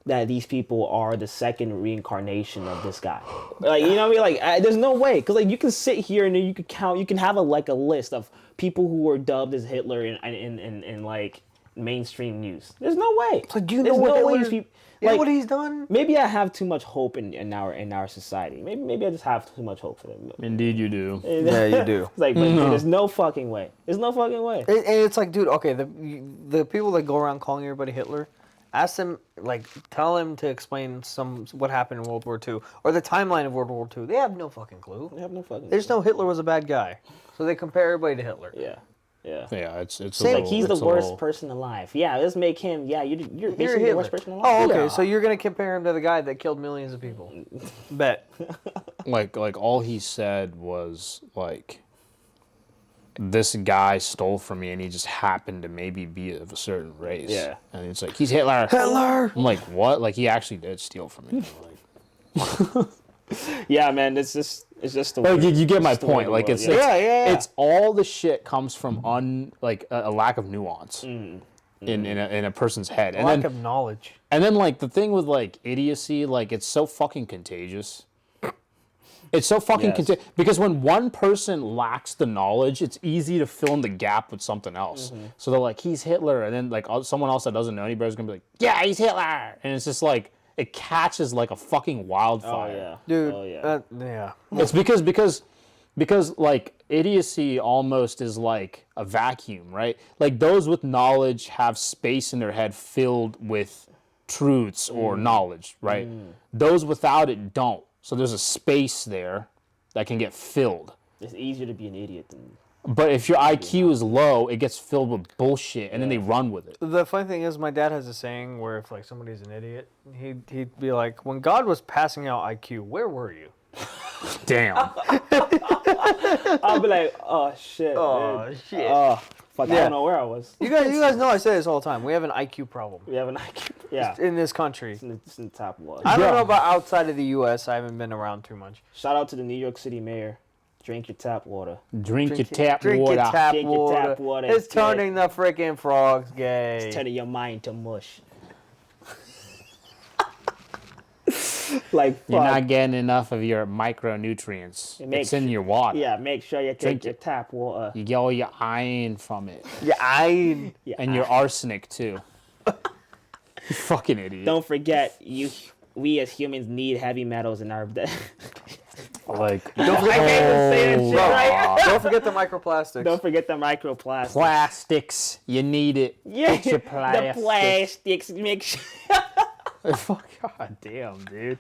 that these people are the second reincarnation of this guy. Like you know what I mean? Like there's no way because like you can sit here and then you can count. You can have a list of people who were dubbed as Hitler in like mainstream news. There's no way. Like, do you There's know what no way Hitler's- these people. You know Like, what he's done? maybe I have too much hope in our society. Maybe I just have too much hope for them. Indeed you do. Yeah, you do. It's like, but there's no fucking way. There's no fucking way. And it's like, dude, okay, the people that go around calling everybody Hitler, Ask them, like, tell them to explain what happened in World War II or the timeline of World War II. They have no fucking clue. They have no fucking. They just know Hitler was a bad guy, so they compare everybody to Hitler. Yeah. It's Like he's the worst person alive. Yeah, let's make him. Yeah, you're basically the worst person alive. Oh, okay. Yeah. So you're gonna compare him to the guy that killed millions of people? Bet. like all he said was like, this guy stole from me and he just happened to maybe be of a certain race. Yeah. And it's like, he's Hitler. Hitler. I'm like, what? Like, he actually did steal from me. Like, Yeah, man. It's just the. like you get my it's the way point. the Like world- it's yeah. it's all the shit comes from a lack of nuance in a person's head. And Lack then of knowledge. and then like the thing with like idiocy, like it's so fucking contagious. It's so fucking Yes. because when one person lacks the knowledge, it's easy to fill in the gap with something else. So they're like, he's Hitler, and then like someone else that doesn't know any better is gonna be like, yeah, he's Hitler, and it's just like it catches like a fucking Oh wildfire. yeah, Dude. Oh yeah. Yeah. It's because like idiocy almost is like a vacuum, right? Like those with knowledge have space in their head filled with truths or knowledge, right? Those without it don't. So there's a space there that can get filled. It's easier to be an idiot than. But if your IQ is low, it gets filled with bullshit, and then they run with it. The funny thing is, my dad has a saying where if like somebody's an idiot, he'd be like, "When God was passing out IQ, where were you?" Damn. I'll be like, oh shit. Oh, dude. shit. Oh fuck. I Yeah. don't know where I was. You guys know I say this all the time. We have an IQ problem We have an IQ. Yeah. in this country. It's in the top one. I don't Yeah. know about outside of the U.S. I haven't been around too much. Shout out to the New York City mayor. Drink your tap water. Drink your tap Drink water. your tap Drink your water. tap water. It's It's good. turning the freaking frogs gay. It's turning your mind to mush. Like fuck. You're not getting enough of your micronutrients. makes- It's in your water. Yeah, make sure you Drink drink your tap water. You get all your iron from it. Yeah, I. Yeah. And your arsenic, too. You fucking idiot. Don't forget, we as humans need heavy metals in our. Like, Don't forget, don't forget the microplastics. Don't forget the microplastics. plastics. You need it. Yeah, Get your the plastics. plastics. Make sure. Fuck, god damn, dude.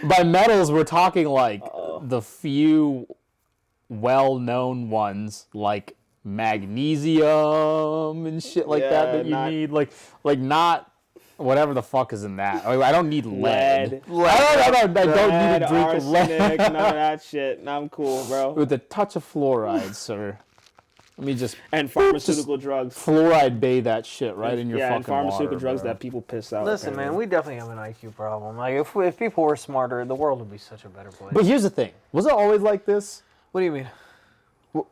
By metals, we're talking like the few well-known ones, like magnesium and shit like that Yeah, you not- need. Like not whatever the fuck is in that. I don't need lead. Lead. I don't need to drink arsenic, lead. none of that shit. No, I'm cool, bro. With a touch of fluoride, sir. Let me just And pharmaceutical drugs. fluoride bathe that shit right in your Yeah, fucking and pharmaceutical water, drugs bro. that people piss out. Listen, man, we definitely have an IQ problem. Like, if people were smarter, the world would be such a better place. But here's the thing. Was it always like this? What do you mean?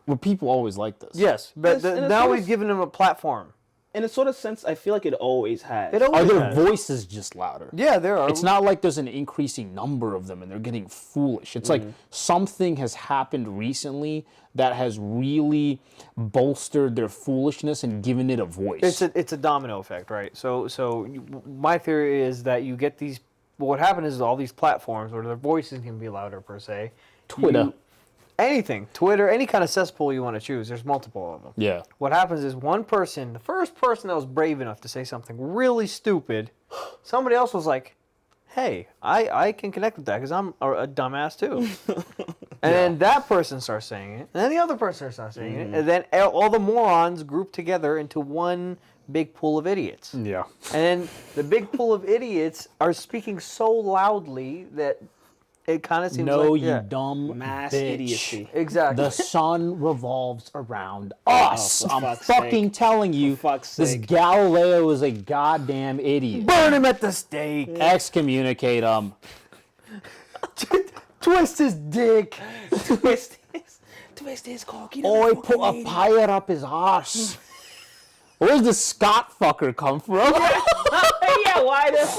Were people always like this? Yes, but in a now sort we've of- given them a platform. In a sort of sense, I feel like it always has. It Are always their has. voices just louder? Yeah, there are. It's not like there's an increasing number of them and they're getting foolish. It's like something has happened recently that has really bolstered their foolishness and given it a voice. It's a domino effect, right? So my theory is that you get these. What happens is all these platforms where their voices can be louder per se. Twitter. Anything, Twitter, any kind of cesspool you want to choose. There's multiple of them. Yeah. What happens is one person, the first person that was brave enough to say something really stupid, somebody else was like, hey, I can connect with that because I'm a dumbass too. And then that person starts saying it, and then the other person starts saying it, and then all the morons group together into one big pool of idiots. Yeah. And then the big pool of idiots are speaking so loudly that it kind of seems No, like... you yeah. dumb Mass bitch. idiocy. Exactly. The sun revolves around us. for I'm fuck's fucking sake. telling you, For fuck's this sake. Galileo is a goddamn idiot. Burn him at the stake. Excommunicate him. Twist his dick. Twist his cocky. Oi, put a pyre up his arse. Where's the Scott fucker come from? Yeah, why this?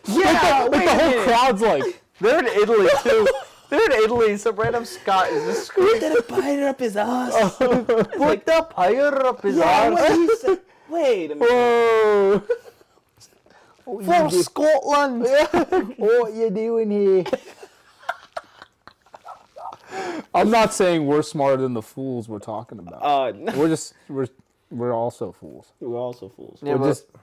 Yeah, Like wait the a whole minute. crowd's like, They're in Italy too. They're in Italy. Some random Scot is just screaming. Did it bite up his ass? Put the pyre up his arse. Wait a minute. whoa. For Scotland. What you doing here? I'm not saying we're smarter than the fools we're talking about. No. We're we're also fools. We're also fools. Yeah,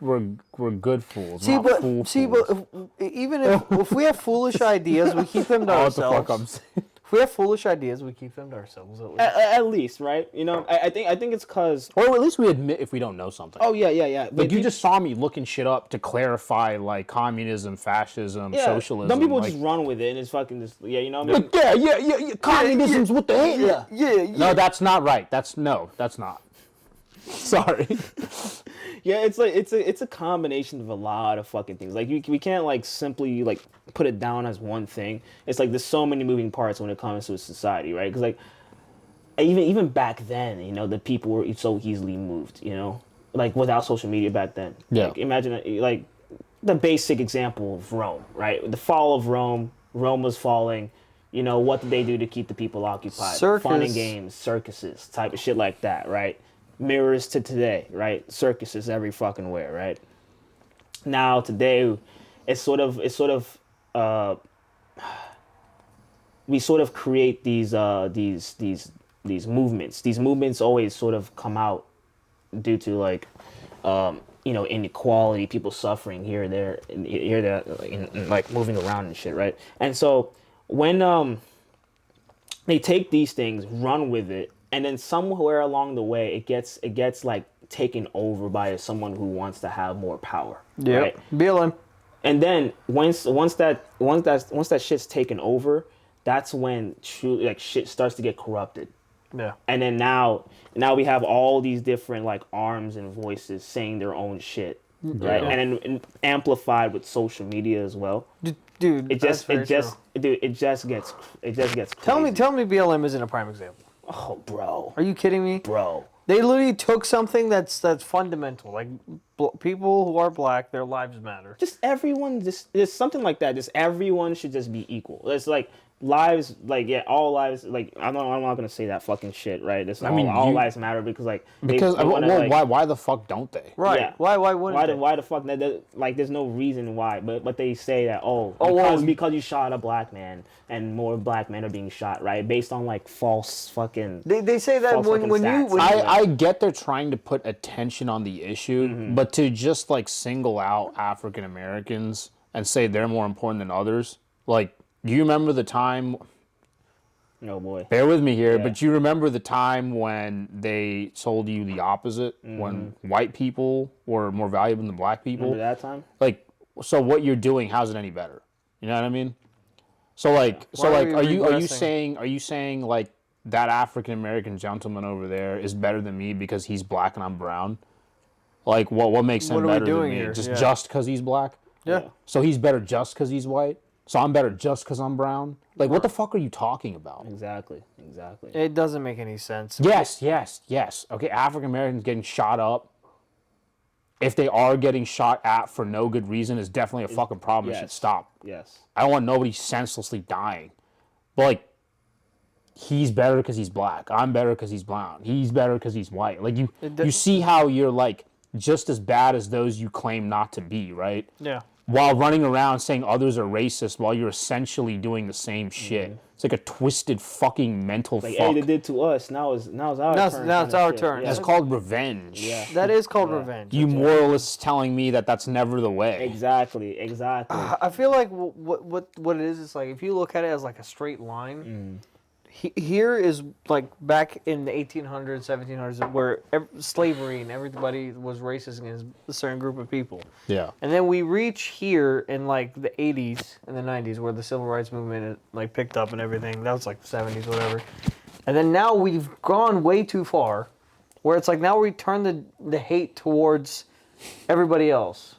We're good fools. see, not but fool see, fools. but even if we have foolish ideas, we keep them to Oh, what the ourselves. fuck I'm saying. If we have foolish ideas, we keep them to ourselves at least. At least, right? You know, I think it's because. Or at least we admit if we don't know something. Oh yeah. Like you just saw me looking shit up to clarify like communism, fascism, socialism. Some people like, just run with it and it's fucking just you know what I mean? like, yeah. Communism's what the hell? Yeah. No, that's not right. That's not. Sorry. Yeah, it's like it's a combination of a lot of fucking things. Like we can't like simply like put it down as one thing. It's like there's so many moving parts when it comes to a society, right? Because like even back then, you know, the people were so easily moved, you know, like without social media back then. Yeah. Like, imagine like the basic example of Rome, right? The fall of Rome. Rome was falling. You know, what did they do to keep the people occupied? Fun and games, circuses, type of shit like that, right? Mirrors to today, right? Circuses every fucking where, right? Now today, we sort of create these movements. These movements always sort of come out due to like you know, inequality, people suffering here, there, like moving around and shit, right? And so when they take these things, run with it, and then somewhere along the way, it gets like taken over by someone who wants to have more power. Yeah. Right? BLM. And then once that shit's taken over, that's when truly like shit starts to get corrupted. Yeah. And then now we have all these different like arms and voices saying their own shit, right? Yeah. And then amplified with social media as well. Dude, It just gets crazy. Tell me BLM isn't a prime example. Oh, bro. Are you kidding me? Bro. They literally took something that's fundamental. Like people who are black, their lives matter. Just everyone, there's something like that. Just everyone should just be equal. It's like lives, like all lives. Like I'm not gonna say that fucking shit, right? It's all lives matter because like why the fuck don't they? Right? Yeah. Why wouldn't they? Why the fuck? Like there's no reason why, but they say that because you shot a black man and more black men are being shot, right? Based on like false fucking. They say that when I get they're trying to put attention on the issue, but to just like single out African Americans and say they're more important than others, like, do you remember the time? No boy. Bear with me here, but you remember the time when they told you the opposite, when white people were more valuable than black people? Remember that time? Like, so what you're doing, how's it any better? You know what I mean? So like, are you saying like that African American gentleman over there is better than me because he's black and I'm brown? Like, what makes him better than me? Here? Just because he's black? Yeah. So he's better just because he's white? So I'm better just because I'm brown? Like, what the fuck are you talking about? Exactly. It doesn't make any sense. Yes. Okay, African Americans getting shot up, if they are getting shot at for no good reason, is definitely a fucking problem. It should stop. Yes. I don't want nobody senselessly dying. But, like, he's better because he's black. I'm better because he's brown. He's better because he's white. Like, you see how you're, like, just as bad as those you claim not to be, right? Yeah. While running around saying others are racist while you're essentially doing the same shit. It's like a twisted fucking mental Like, fuck. hey, they did to us. Now it's our turn. Now it's our turn. That's called revenge. Yeah. That is called revenge. You moralists telling me that that's never the way. Exactly. I feel like what it is, it's like if you look at it as like a straight line, here is like back in the 1800s, 1700s, where slavery and everybody was racist against a certain group of people. Yeah. And then we reach here in like the 80s and the 90s where the civil rights movement like picked up and everything. That was like the 70s, whatever. And then now we've gone way too far where it's like now we turn the hate towards everybody else.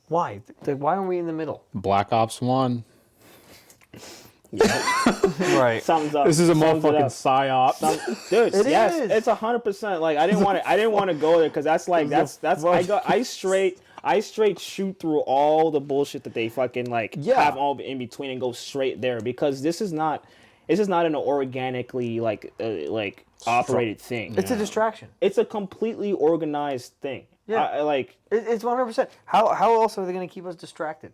Why? Why aren't we in the middle? Black Ops 1. Right. Sums up. This is a sums it motherfucking up. psyop. Dude, It yes, is. it's 100%. Like I didn't want to go there because that's I straight shoot through all the bullshit that they fucking like have all in between and go straight there because this is not an organically like operated thing. It's a distraction. It's a completely organized thing. Yeah. It's 100%. How else are they going to keep us distracted?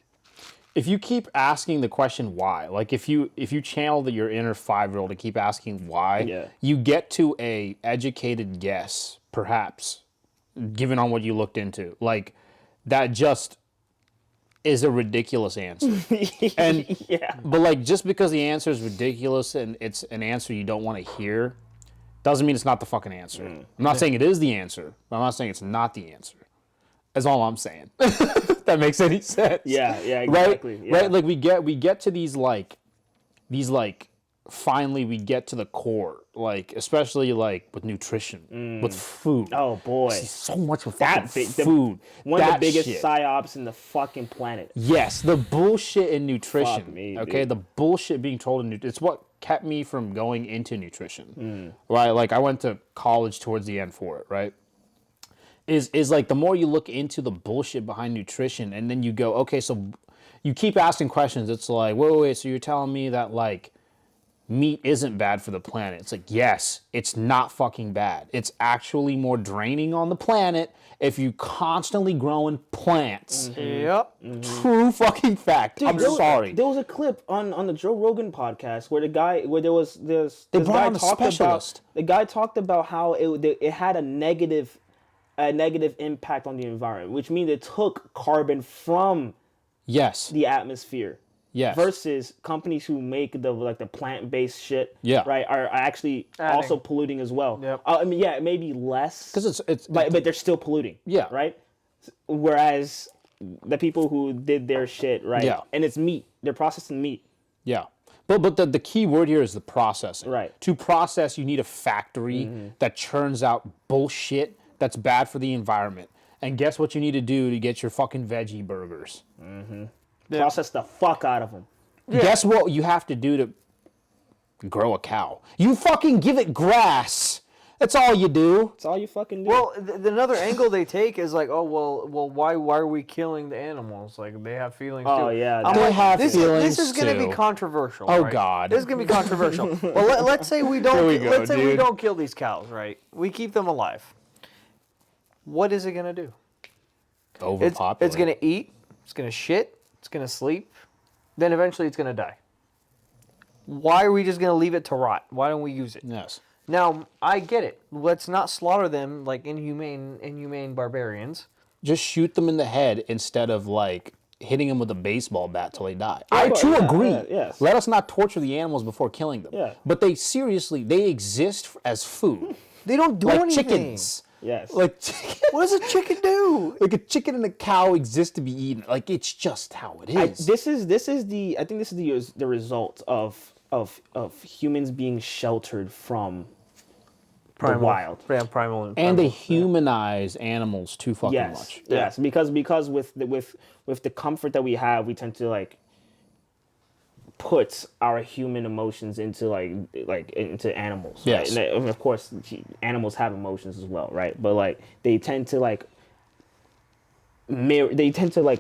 If you keep asking the question why, like if you channel your inner 5-year-old to keep asking why, you get to a educated guess perhaps, given on what you looked into. Like, that just is a ridiculous answer. And but like, just because the answer is ridiculous and it's an answer you don't want to hear, doesn't mean it's not the fucking answer. I'm not saying it is the answer, but I'm not saying it's not the answer. That's all I'm saying. If that makes any sense. Yeah, exactly. Right? Yeah. Right? Like we get to these finally we get to the core, like especially like with nutrition, with food. Oh boy, So much with that fucking food. One of the That biggest shit. psyops in the fucking planet. Yes, the bullshit in nutrition. Fuck me, okay, dude. the bullshit being told in nutrition. It's what kept me from going into nutrition. Right, like I went to college towards the end for it. Right, is like the more you look into the bullshit behind nutrition, and then you go, okay, so you keep asking questions. It's like, wait, so you're telling me that like meat isn't bad for the planet? It's like, yes, it's not fucking bad. It's actually more draining on the planet if you constantly growing plants. Yep. True fucking fact. I'm sorry. There was a clip on the Joe Rogan podcast where They brought on a specialist. The guy talked about how it had a negative impact on the environment, which means it took carbon from Yes. the atmosphere. Yes. Versus companies who make the plant-based shit, Yeah. right, are actually Adding. also polluting as well. Yep. I mean, yeah, maybe less, Because but they're still polluting. Yeah. Right. Whereas the people who did their shit, right, Yeah. and it's meat. They're processing meat. yeah. But the key word here is the processing. Right. To process, you need a factory that churns out bullshit that's bad for the environment. And guess what you need to do to get your fucking veggie burgers? Process the fuck out of them. Guess what you have to do to grow a cow? You fucking give it grass. That's all you do. That's all you fucking do. Well, another angle they take is like, oh well, why are we killing the animals? Like they have feelings Oh, too. yeah, I'm they like, have this feelings is going to too. be controversial. Oh, right? God. This is going to be controversial. Well, let's say we don't. we go, let's say we dude. don't kill these cows, right? We keep them alive. What is it going to do? Overpopulate. It's going to eat. It's going to shit. It's going to sleep. Then eventually it's going to die. Why are we just going to leave it to rot? Why don't we use it? Yes. Now, I get it. Let's not slaughter them like inhumane barbarians. Just shoot them in the head instead of like hitting them with a baseball bat till they die. I but- too yeah, agree. yeah, yes. Let us not torture the animals before killing them. Yeah. But they exist as food. They don't do Like anything. chickens. yes. Like What does a chicken do? like a chicken and a cow exist to be eaten. Like it's just how it is. This is the result of humans being sheltered from the wild. Yeah, primal. and they humanize animals too fucking much. Yes, because with the comfort that we have, we tend to like put our human emotions into like into animals. Yes. Right? And of course, animals have emotions as well, right? But like they tend to like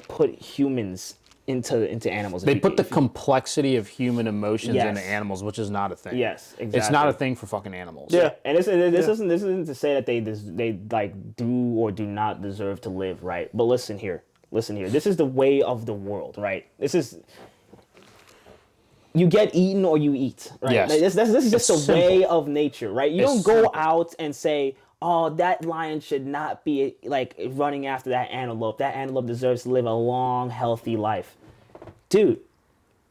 put humans into animals. They put the complexity of human emotions Yes. into animals, which is not a thing. Yes, It's not exactly. a thing for fucking animals. Yeah, and this isn't to say that they like do or do not deserve to live, right? But listen here. This is the way of the world, right? This is you get eaten or you eat, right? Yes. Like, this is just It's the way simple. of nature, right? You It's don't go simple. out and say, "Oh, that lion should not be like running after that antelope. That antelope deserves to live a long, healthy life." Dude,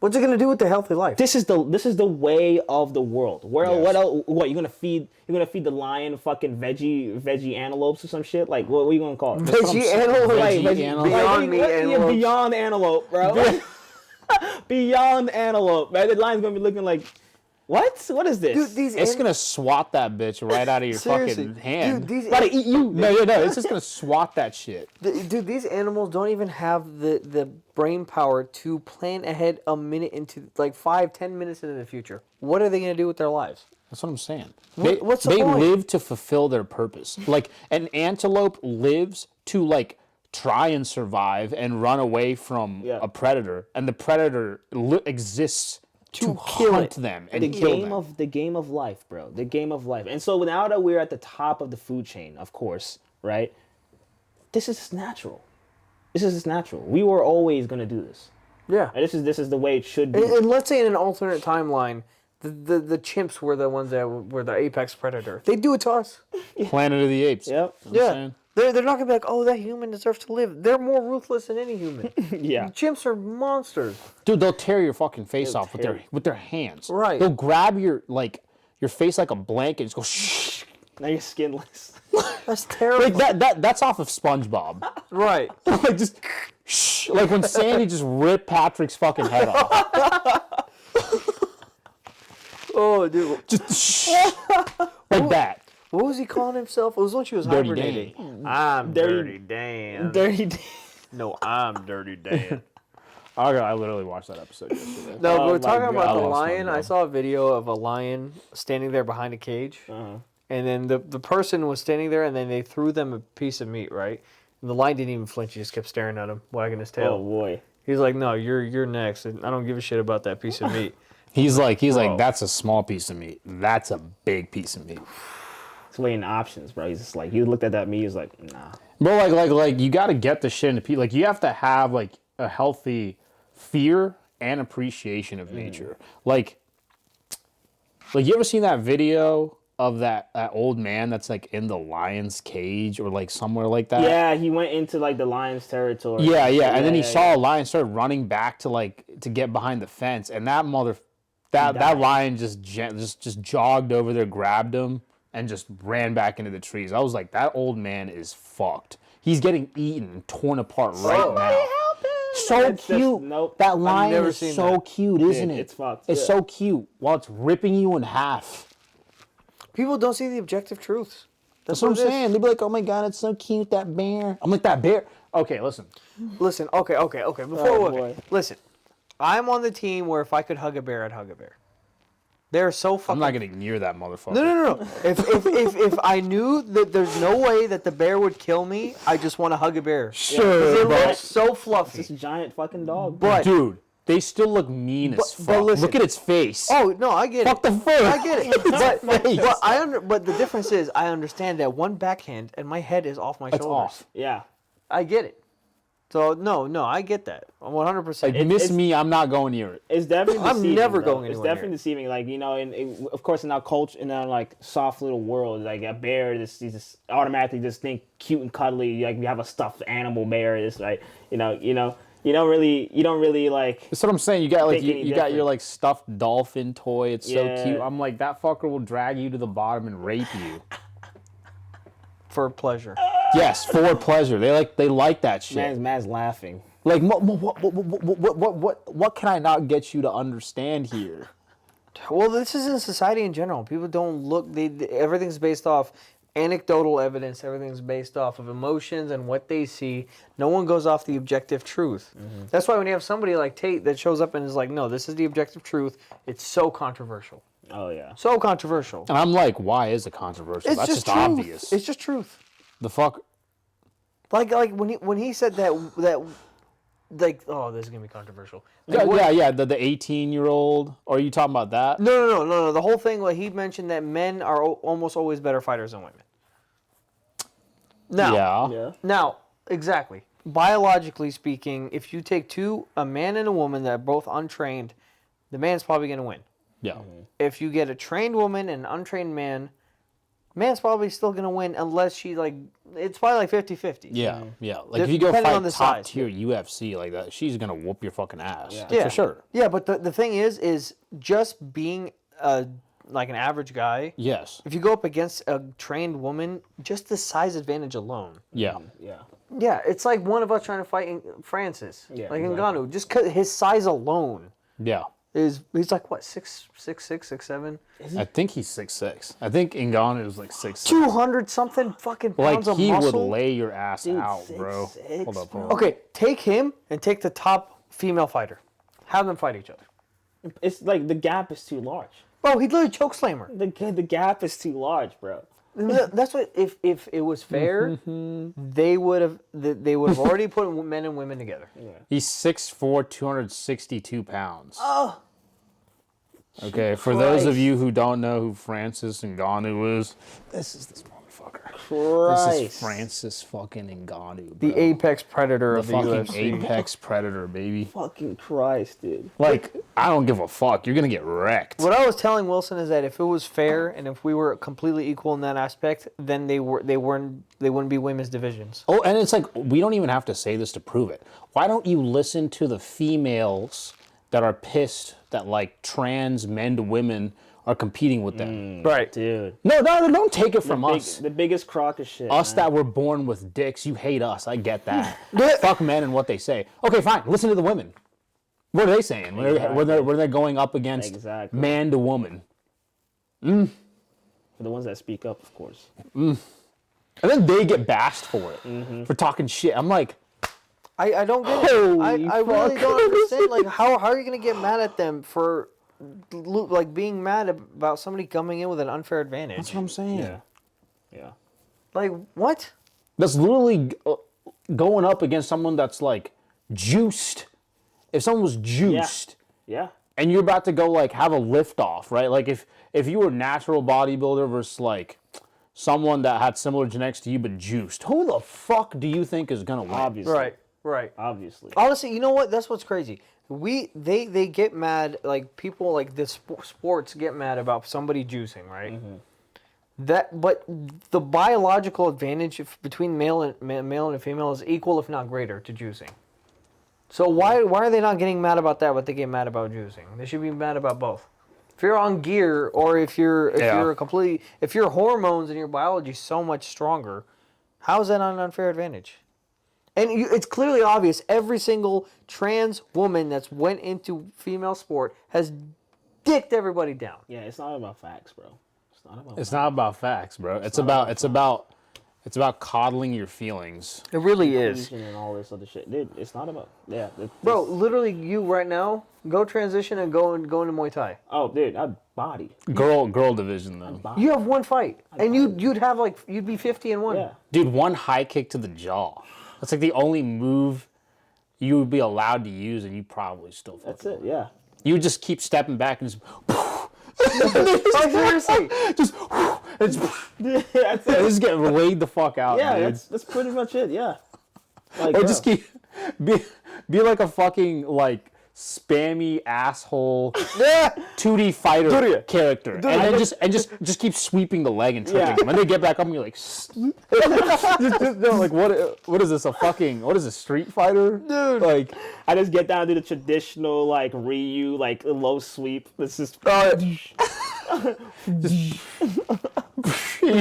What's it gonna do with the healthy life? this is the way of the world. Where Yes. what else, what you're gonna feed the lion fucking veggie antelopes or some shit? Like what are you gonna call it? Veggie antelope, Veggie like antelope. beyond meat Yeah, antelope. beyond antelope, bro. Beyond antelope, right? The lion's gonna be looking like, what? What is this? Dude, these It's an- gonna swat that bitch right out of your Seriously. fucking hand. Dude, these about to eat you. no, it's just gonna swat that shit. Dude, these animals don't even have the brain power to plan ahead a minute into like 5-10 minutes into the future. What are they gonna do with their lives? That's what I'm saying. What's the they point? live to fulfill their purpose. Like an antelope lives to like try and survive and run away from Yeah. a predator, and the predator exists to kill hunt it. them and the kill game them. of the game of life, bro. The game of life. And so now that we're at the top of the food chain, of course, right? This is natural. This is natural. We were always gonna do this. Yeah. And this is the way it should be. And let's say in an alternate timeline, The chimps were the ones that were the apex predator. They do it to us. Planet of the Apes. Yep. You know what I'm Yeah. saying? They're not gonna be like, oh, that human deserves to live. They're more ruthless than any human. Yeah. Chimps are monsters. Dude, they'll tear your fucking face They'll off tear with their hands. Right. They'll grab your face like a blanket and just go shh. Now you're skinless. That's terrible. Like that's off of SpongeBob. Right. Like just shh. Like when Sandy just ripped Patrick's fucking head off. Oh, dude. Just shh. Like that. What was he calling himself? It was when she was Dirty hibernating. I'm Dirty Dan. Dirty. No, I'm Dirty Dan. I literally watched that episode yesterday. No, Oh we're my talking God. about I the love lion. I SpongeBob. saw a video of a lion standing there behind a cage. Uh-huh. And then the person was standing there, and then they threw them a piece of meat, right? And the lion didn't even flinch. He just kept staring at him, wagging his Oh tail. boy. He's like, no, you're next. And I don't give a shit about that piece of meat. He's like, Bro. that's a small piece of meat. That's a big piece of meat. It's weighing options, bro. He's just like, he looked at that meat. He was like, nah. But like you got to get the shit into people. Like you have to have like a healthy fear and appreciation of nature. Like you ever seen that video of that old man that's like in the lion's cage or like somewhere like that? Yeah, he went into like the lion's territory. Yeah. And then he yeah, saw a lion start running back to get behind the fence, and that died. lion just jogged over there, grabbed him, and just ran back into the trees. I was like, that old man is fucked. He's getting eaten and torn apart right now. So That's just- cute. nope. That lion never is seen so that. cute, isn't it? It's fucked. It's Yeah. so cute while it's ripping you in half. People don't see the objective truths. That's what I'm it is. saying. They'd be like, "Oh my god, it's so cute, that bear." I'm like, "That bear." Okay, listen. Listen, okay. Before Oh, okay. boy. Listen, I'm on the team where if I could hug a bear, I'd hug a bear. They're so fucking. I'm not getting near that motherfucker. No. If I knew that there's no way that the bear would kill me, I just want to hug a bear. Sure, It but looks so fluffy. This giant fucking dog. But dude, they still look mean as but fuck. listen. Look at its face. oh no, I get Fuck it. the fur. I get it. but face. but the difference is I understand that one backhand and my head is off my It's shoulders. off. Yeah. I get it. So no, I get that. 100%. Like, miss it's- me, I'm not going near it. It's definitely I'm deceiving. never bro. going It's anywhere definitely near it. deceiving. Like, you know, of course, in our culture, in our like soft little world, like a bear, you just automatically just think cute and cuddly. Like we have a stuffed animal bear. It's like, you don't really like. That's what I'm saying. You got like Think you any got your different. like stuffed dolphin toy. It's Yeah. so cute. I'm like, that fucker will drag you to the bottom and rape you. for pleasure. Yes, for pleasure. They like that shit. Man's laughing. Like, what can I not get you to understand here? Well, this is in society in general. People don't look. Everything's based off anecdotal evidence. Everything's based off of emotions and what they see. No one goes off the objective truth. Mm-hmm. That's why when you have somebody like Tate that shows up and is like, "No, this is the objective truth," it's so controversial. Oh yeah. So controversial. And I'm like, why is it controversial? It's That's just truth. obvious. It's just truth. The fuck? Like when he said that like, oh, this is gonna be controversial. Like, Yeah. The 18-year-old. Or are you talking about that? No. The whole thing where he mentioned that men are almost always better fighters than women. Now, Yeah. Now, exactly. Biologically speaking, if you take a man and a woman that are both untrained, the man's probably going to win. Yeah. If you get a trained woman and an untrained man's probably still going to win unless she, like, it's probably like 50-50. Yeah. Like if you go Depending fight on the top size. tier UFC like that, she's gonna whoop your fucking ass. Yeah. Like, for sure. Yeah, but the thing is just being like an average guy, Yes. if you go up against a trained woman, just the size advantage alone. Yeah. Yeah. Yeah, it's like one of us trying to fight Francis. Yeah, like exactly. Ngannou. Just 'cause his size alone Yeah. he's like what, 6'7"? I think he's 6'6". I think Ngannou is like 6'6". 200 something fucking Like pounds of he muscle. would lay your ass Dude, out, bro. 6'6", Hold up. Okay, take him and take the top female fighter. Have them fight each other. It's like the gap is too large. Bro, he'd literally chokeslam her. The gap is too large, bro. That's what if it was fair, they would have already put men and women together. He's 6'4", 262 pounds. Oh. Okay, for those of you who don't know who Francis Ngannou is, this is this motherfucker. motherfucker. Christ. This is Francis fucking Ngannou, The bro. apex predator The of the fucking UFC. apex predator, baby. Fucking Christ, dude. Like, I don't give a fuck. You're gonna get wrecked. What I was telling Wilson is that if it was fair and if we were completely equal in that aspect, then they wouldn't be women's divisions. Oh, and it's like, we don't even have to say this to prove it. Why don't you listen to the females that are pissed that, like, trans men to women are competing with them? Right. Dude. No, don't take it from us. The biggest crock of shit. Us man. that were born with dicks, you hate us. I get that. Fuck men and what they say. Okay, fine. Listen to the women. What are they saying? When they're going up against man to woman? For the ones that speak up, of course. And then they get bashed for it, for talking shit. I'm like, I don't get it. I really don't understand. Like, how are you going to get mad at them for, like, being mad about somebody coming in with an unfair advantage? that's what I'm saying. Yeah. Like, what? That's literally going up against someone that's, like, juiced. If someone was juiced, Yeah. and you're about to go, like, have a lift off, right? Like, if you were a natural bodybuilder versus, like, someone that had similar genetics to you but juiced, who the fuck do you think is gonna win? Obviously. Right. Obviously. Honestly, you know what? That's what's crazy. They get mad, like, people like this sports get mad about somebody juicing, right? But the biological advantage between male and female is equal, if not greater, to juicing. So why are they not getting mad about that, but they get mad about juicing? They should be mad about both. If you're on gear, or if your hormones and your biology is so much stronger, how is that not an unfair advantage? And it's clearly obvious. Every single trans woman that's went into female sport has dicked everybody down. Yeah, it's not about facts, bro. It's not about facts, bro. It's about coddling your feelings. It really is. And all this other shit. Dude, it's not about... Yeah. Bro, literally, you right now, go transition and go into Muay Thai. Oh, dude, I'd body. Girl division, though. You have one fight. And you'd be 50-1. Yeah. Dude, one high kick to the jaw. That's like the only move you would be allowed to use, and you probably still fucking That's it, yeah. You would just keep stepping back and just... Like, seriously. Just get laid the fuck out, Yeah, dude. that's pretty much it, yeah. Like, Or bro. just be like a fucking, like, spammy asshole 2D fighter character, and then just keep sweeping the leg and tripping them. And they get back up and you're like, like what is this, a fucking, what is this, Street Fighter, dude? Like, I just get down to the traditional, like, Ryu, like, low sweep. It's just... you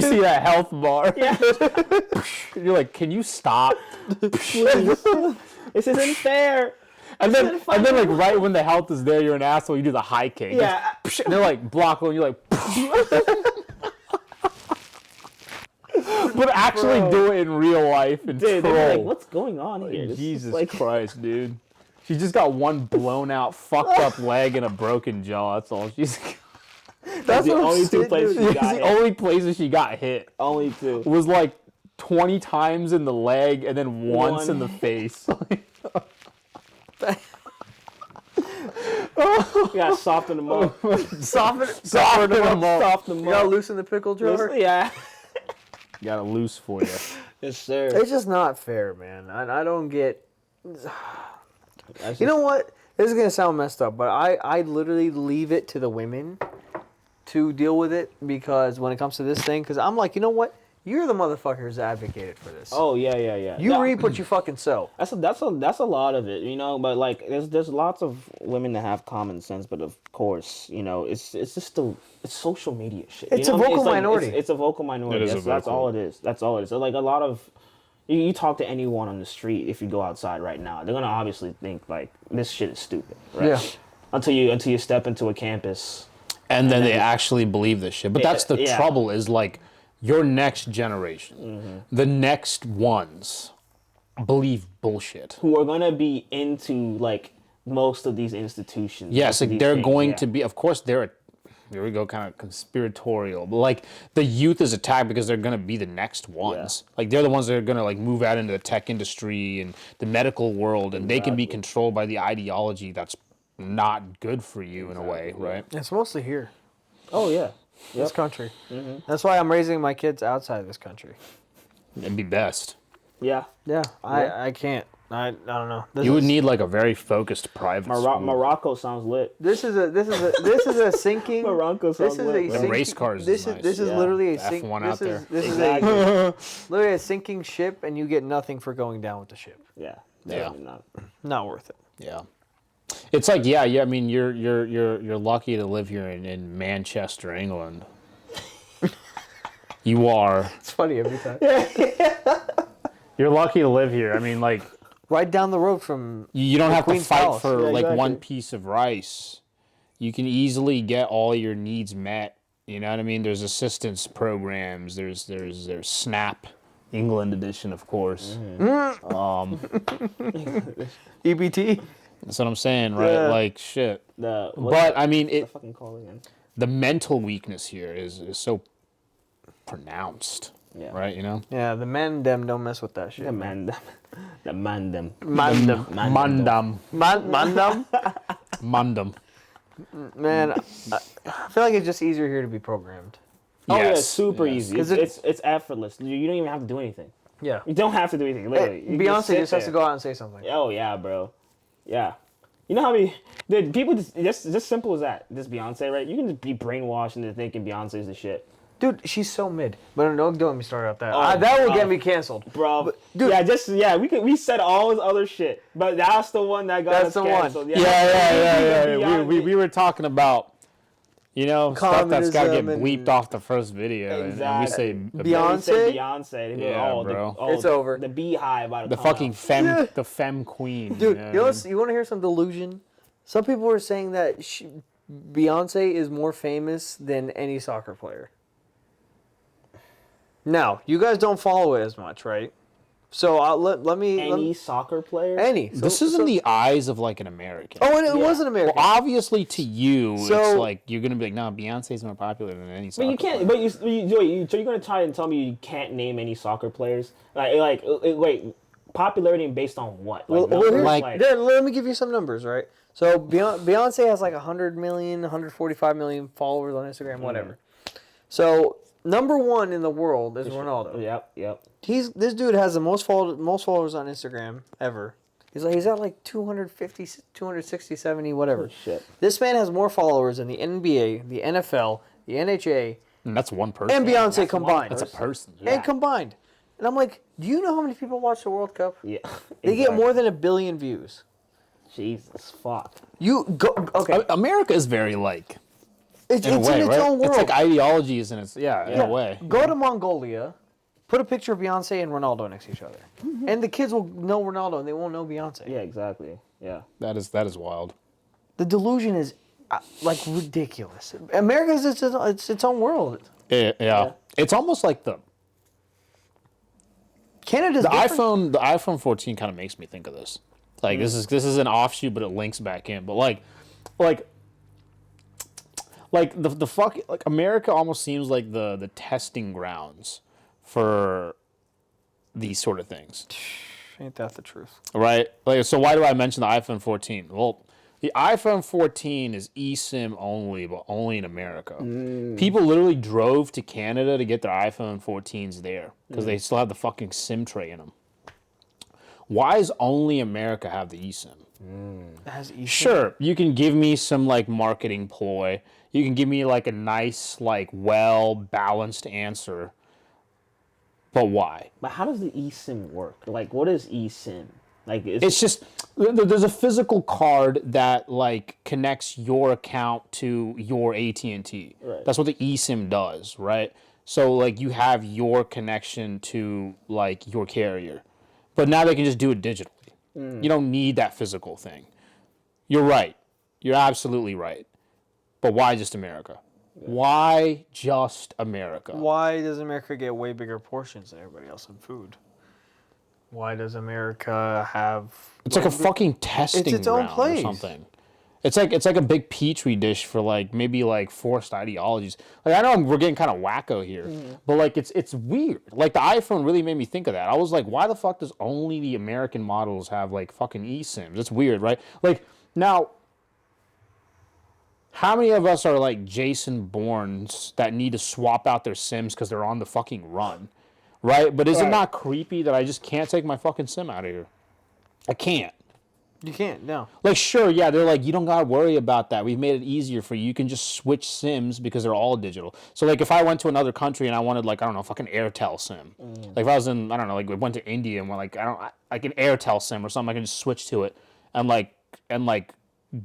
see that health bar. Yeah. You're like, can you stop? This isn't fair. And then like right when the health is there, you're an asshole. You do the high kick. Yeah. And they're like block, and you're like. But actually do it in real life and Dude, troll. they're like, what's going on here? This is Jesus like, Christ, dude. She just got one blown out, fucked up leg and a broken jaw. That's all she's. That's the only two places she It's got the hit. only places she got hit. Only two. Was like 20 times in the leg and then once in the face. You gotta soften them up. Soften them up. Soften them You gotta up. loosen the pickle jar. Yeah. Got a loose for you. Yes, sir. It's just not fair, man. I don't get... You know what? This is going to sound messed up, but I literally leave it to the women to deal with it, because when it comes to this thing, because I'm like, you know what? You're the motherfuckers that advocated for this. Oh, yeah. You reap what you fucking sow. That's a lot of it, you know. But like, there's lots of women that have common sense, but of course, you know, it's just it's social media shit. It's you a know? vocal like, minority. It's a vocal minority. It is That's all it is. That's all it is. So like a lot of you talk to anyone on the street, if you go outside right now, they're gonna obviously think like this shit is stupid, right? Yeah. Until you step into a campus. And then they actually believe this shit. But that's the trouble, is like your next generation, the next ones, believe bullshit. Who are gonna be into like most of these institutions. Yes, most of like these they're things, going yeah. to be, of course, here we go, kind of conspiratorial. But like the youth is attacked because they're going to be the next ones. Like they're the ones that are going to like move out into the tech industry and the medical world, and they can be controlled by the ideology that's not good for you in a way, right? It's mostly here. Oh yeah. this country. That's why I'm raising my kids outside of this country. It'd be best. Yeah. Yeah, I can't. I don't know. You would need like a very focused private school. Morocco sounds lit. This is a sinking. Morocco sounds lit. Them race cars This is is this is Yeah. literally a F1 sink. out This there. is this Exactly. is literally a sinking ship, and you get nothing for going down with the ship. Yeah. Yeah. Definitely not. Not worth it. Yeah. It's like, yeah. I mean, you're lucky to live here in Manchester, England. You are. It's funny every time. You're lucky to live here. I mean, like, Right down the road from you don't have to Queen's fight Palace. for Yeah, like exactly. one piece of rice. You can easily get all your needs met. You know what I mean? There's assistance programs. There's SNAP, England edition, of course. EBT. That's what I'm saying, right? Yeah. Like shit. What's But I mean, the fucking call again? the mental weakness here is so pronounced, Yeah. right? You know, Yeah, the men them don't mess with that shit. The man them. The man them. Mandem. Mundum, Mandem. mundum. Man, I feel like it's just easier here to be programmed. Oh yeah, Yes, it's super yes. easy. 'Cause It's effortless. You don't even have to do anything. Yeah. You don't have to do anything. Literally, You Beyonce sit just has to there. go out and say something. Oh yeah, bro. Yeah. You know how many people just simple as that. Just Beyonce, right? You can just be brainwashed into thinking Beyonce's the shit, Dude, she's so mid. But don't get me started out that. Oh, That will bro. get me canceled. bro. dude- yeah. We said all this other shit, but that's the one that got That's us the one. canceled. Yeah. Beyonce- We were talking about, you know, stuff that's got to get Communism bleeped off the first video, and we say Exactly. They Beyonce? said Beyonce. They go, Yeah, oh, bro. It's over. The beehive out of the fucking Yeah. the femme queen, Dude, you you, know? you want to hear some delusion? Some people were saying that Beyonce is more famous than any soccer player. Now, you guys don't follow it as much, right? So let me... Any soccer player? Any. This is in the eyes of like an American. Oh, and it Yeah. wasn't American. Well, obviously to you, So- it's like you're gonna be like, no, Beyonce's more popular than any soccer But you can't. player. But so you're gonna try and tell me you can't name any soccer players? Wait, popularity based on what? Well, numbers? here's- like- let me give you some numbers, right? So Beyonce has like 100 million, 145 million followers on Instagram, whatever. So number one in the world is Ronaldo. Yep. This dude has the most followers on Instagram ever. He's at like 250, 260, 70, whatever. Oh, shit. This man has more followers than the NBA, the NFL, the NHA, And that's one person. and Beyonce one combined. That's a person. And combined. And I'm like, do you know how many people watch the World Cup? Yeah. They get more than 1 billion views. Jesus fuck. You go okay. America is very like, It's in a way, in its right? own world. It's like ideologies, and it's in a way. Go to Mongolia, put a picture of Beyonce and Ronaldo next to each other, and the kids will know Ronaldo and they won't know Beyonce. Yeah, exactly. Yeah. That is wild. The delusion is like ridiculous. America is its own world. Yeah. It's almost like the Canada's different. iPhone 14 kind of makes me think of this. Like this is an offshoot, but it links back in. But like the fuck, like America almost seems like the testing grounds for these sort of things, Ain't that the truth? right? Like, so why do I mention the iPhone 14? Well, the iPhone 14 is eSIM only, but only in America. People literally drove to Canada to get their iPhone 14s there because they still have the fucking SIM tray in them. Why does only America have the eSIM? It has eSIM. Sure, you can give me some like marketing ploy. You can give me like a nice, like well-balanced answer. But why? But how does the eSIM work? Like, what is eSIM? Like, It's just there's a physical card that like connects your account to your AT&T. Right. That's what the eSIM does, right? So like you have your connection to like your carrier. But now they can just do it digitally. You don't need that physical thing. You're right. You're absolutely right. But why just America? Why just America? Why does America get way bigger portions than everybody else in food? Why does America have? It's like a fucking testing its own ground place. or something. It's like a big petri dish for like maybe like forced ideologies. Like I know we're getting kind of wacko here, but like it's weird. Like the iPhone really made me think of that. I was like, why the fuck does only the American models have like fucking eSIMs? It's weird, right? Like now, How many of us are like Jason Bournes that need to swap out their Sims because they're on the fucking run, right? But is it not creepy that I just can't take my fucking Sim out of here? I can't. You can't, no. Like, sure, yeah, they're like, you don't gotta worry about that. We've made it easier for you. You can just switch Sims because they're all digital. So, like, if I went to another country and I wanted, like, I don't know, fucking Airtel Sim. Like, if I was in, I don't know, like, we went to India and we're like, like an Airtel Sim or something, I can just switch to it and, like,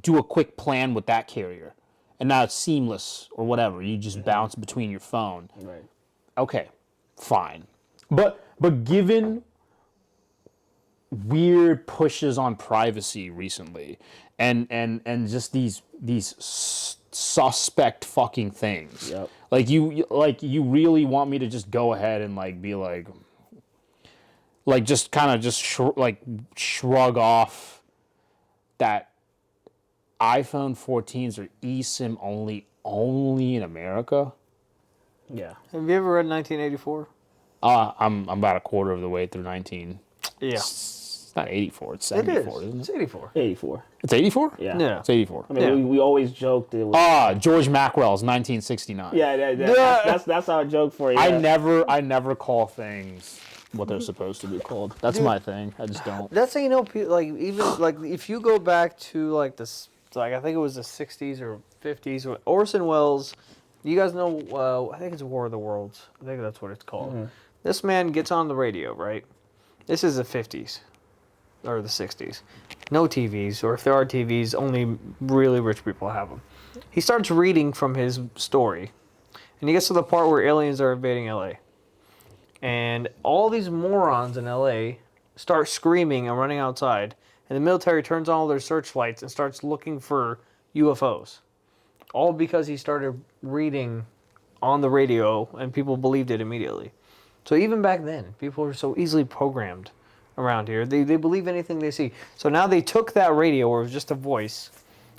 do a quick plan with that carrier. And now it's seamless or whatever. You just bounce between your phone. Right. Okay, fine. But given weird pushes on privacy recently and just these suspect fucking things. Yep. Like you really want me to just go ahead and like be like just kind of just shrug off that iPhone 14s are eSIM only in America? Yeah. Have you ever read 1984? I'm about a quarter of the way through 19. Yeah. It's not 84, it's 74, isn't it? It's 84. 84. It's 84? Yeah. Yeah. It's 84. I mean, we always joked it was. George Macwell's 1969. That's our joke for you. I never call things what they're supposed to be called. That's my thing. I just don't. That's how you know, like, even, like, if you go back to, like, this, like, I think it was the 60s or 50s, when Orson Welles, you guys know, I think it's War of the Worlds. I think that's what it's called. Mm-hmm. This man gets on the radio, right? This is the 50s. Or the 60s. No TVs, or if there are TVs, only really rich people have them. He starts reading from his story, and he gets to the part where aliens are invading LA. And all these morons in LA start screaming and running outside, and the military turns on all their searchlights and starts looking for UFOs. All because he started reading on the radio, and people believed it immediately. So even back then, people were so easily programmed around here. They believe anything they see. So now they took that radio where it was just a voice,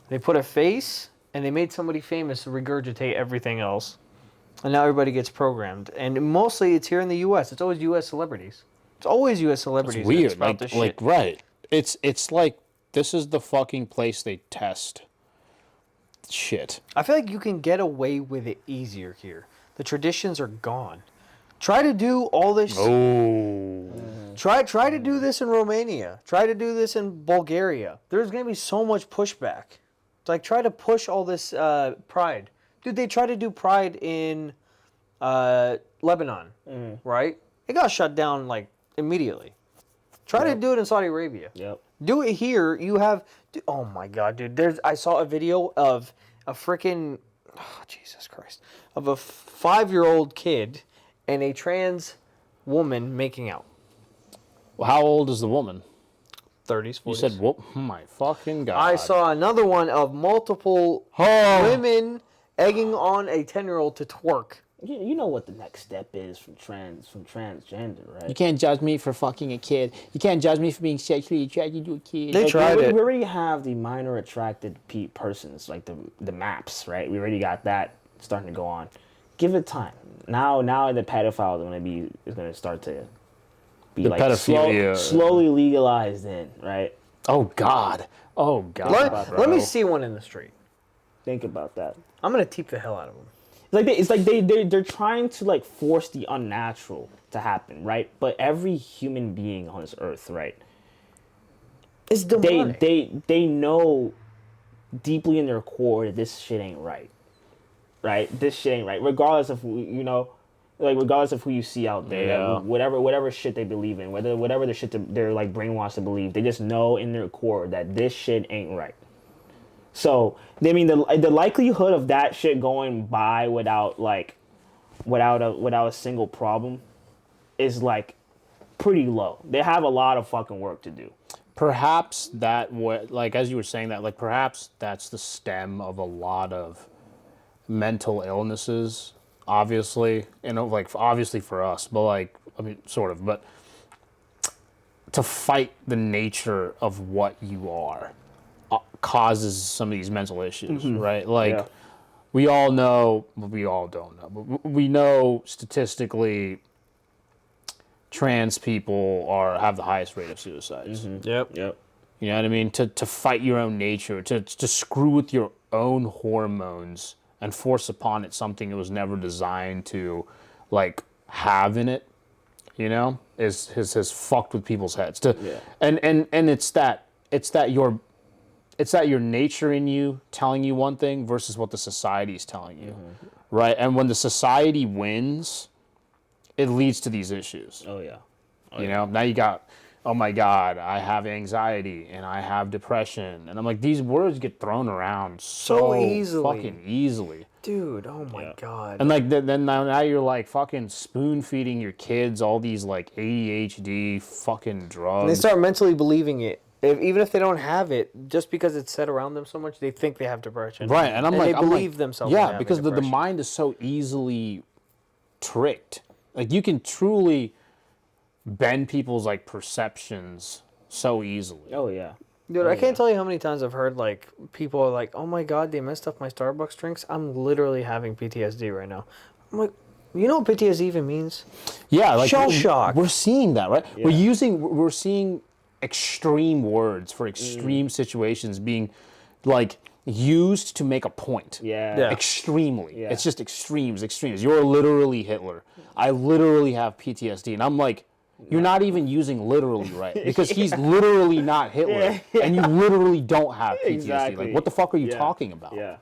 they put a face, and they made somebody famous regurgitate everything else. And now everybody gets programmed. And mostly it's here in the U.S. It's always U.S. celebrities. It's always U.S. celebrities. It's weird. About this like shit. Right. It's like this is the fucking place they test shit. I feel like you can get away with it easier here. The traditions are gone. Try to do all this. Oh. Try to do this in Romania. Try to do this in Bulgaria. There's going to be so much pushback. It's like, try to push all this pride. Dude, they tried to do pride in Lebanon, right? It got shut down, like, immediately. Try to do it in Saudi Arabia. Yep. Do it here. You have... Oh, my God, dude. I saw a video of a freaking... Oh, Jesus Christ. Of a 5-year-old kid and a trans woman making out. Well, how old is the woman? 30s, 40s. You said, "Whoop, my fucking God." I saw another one of multiple women egging on a 10-year-old to twerk. You know what the next step is from transgender, right? You can't judge me for fucking a kid. You can't judge me for being sexually attracted to a kid. They tried it. We already have the minor attracted persons, like the maps, right? We already got that starting to go on. Give it time. Now the pedophiles is gonna start to be like slowly legalized in, right? Oh God. Let me see one in the street. Think about that. I'm gonna teep the hell out of them. It's like they're trying to like force the unnatural to happen, right? But every human being on this earth, right? It's demonic. They know deeply in their core that this shit ain't right. Right? This shit ain't right. Regardless of regardless of who you see out there, whatever shit they believe in, whatever the shit they're like brainwashed to believe, they just know in their core that this shit ain't right. So, I mean, the likelihood of that shit going by without a single problem is like pretty low. They have a lot of fucking work to do. Perhaps as you were saying that, like, perhaps that's the stem of a lot of mental illnesses, obviously, obviously for us, but like, I mean, sort of, but to fight the nature of what you are causes some of these mental issues, right? Like, we all know, we all don't know, but we know statistically trans people have the highest rate of suicides. Yep. You know what I mean? To fight your own nature, to screw with your own hormones and force upon it something it was never designed to, like, have in it, you know, has fucked with people's heads. And it's that your nature in you telling you one thing versus what the society is telling you, right? And when the society wins, it leads to these issues. Oh yeah. You know, now you got, oh my God, I have anxiety and I have depression, and I'm like, these words get thrown around so easily. fucking easily. Dude, oh my God. And like then now you're like fucking spoon feeding your kids all these like ADHD fucking drugs. And they start mentally believing it. Even if they don't have it, just because it's said around them so much, they think they have depression. Right, and they believe themselves. Yeah, because the mind is so easily tricked. Like you can truly bend people's like perceptions so easily. Oh yeah. Dude, I can't tell you how many times I've heard like people are like, "Oh my God, they messed up my Starbucks drinks. I'm literally having PTSD right now." I'm like, you know what PTSD even means? Yeah, like Shell shock. We're seeing that, right? Yeah. We're seeing extreme words for extreme situations being like used to make a point. Yeah. Extremely. Yeah. It's just extremes. You're literally Hitler. I literally have PTSD, and I'm like, you're not even using literally right, because he's literally not Hitler, and you literally don't have PTSD. Exactly. Like, what the fuck are you talking about? Yeah.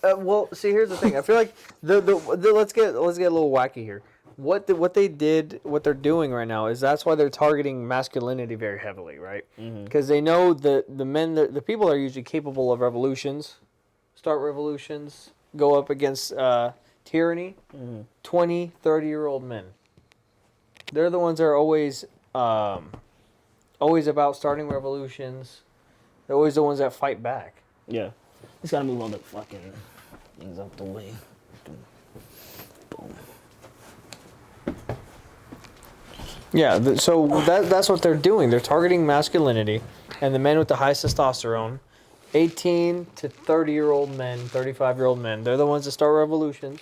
Well, see, here's the thing. I feel like let's get a little wacky here. What they're doing right now is that's why they're targeting masculinity very heavily, right? Because they know that the people are usually capable of revolutions, start revolutions, go up against tyranny. 20, 30-year-old men. They're the ones that are always about starting revolutions. They're always the ones that fight back. Yeah. Just gotta move all the fucking things out the way. Boom. Yeah, so that's what they're doing. They're targeting masculinity and the men with the highest testosterone. 18 to 30-year-old men, 35-year-old men. They're the ones that start revolutions.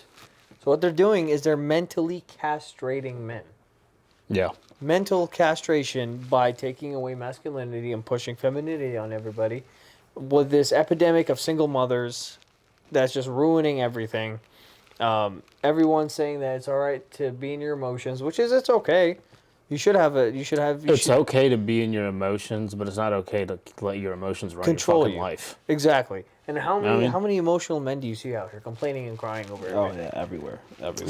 So what they're doing is they're mentally castrating men. Yeah. Mental castration by taking away masculinity and pushing femininity on everybody. With this epidemic of single mothers that's just ruining everything. Everyone's saying that it's all right to be in your emotions, which is it's okay. It's okay to be in your emotions, but it's not okay to let your emotions run control your fucking you. Life. Exactly. And how many I mean? how many emotional men do you see out here complaining and crying over everything? Oh yeah, everywhere.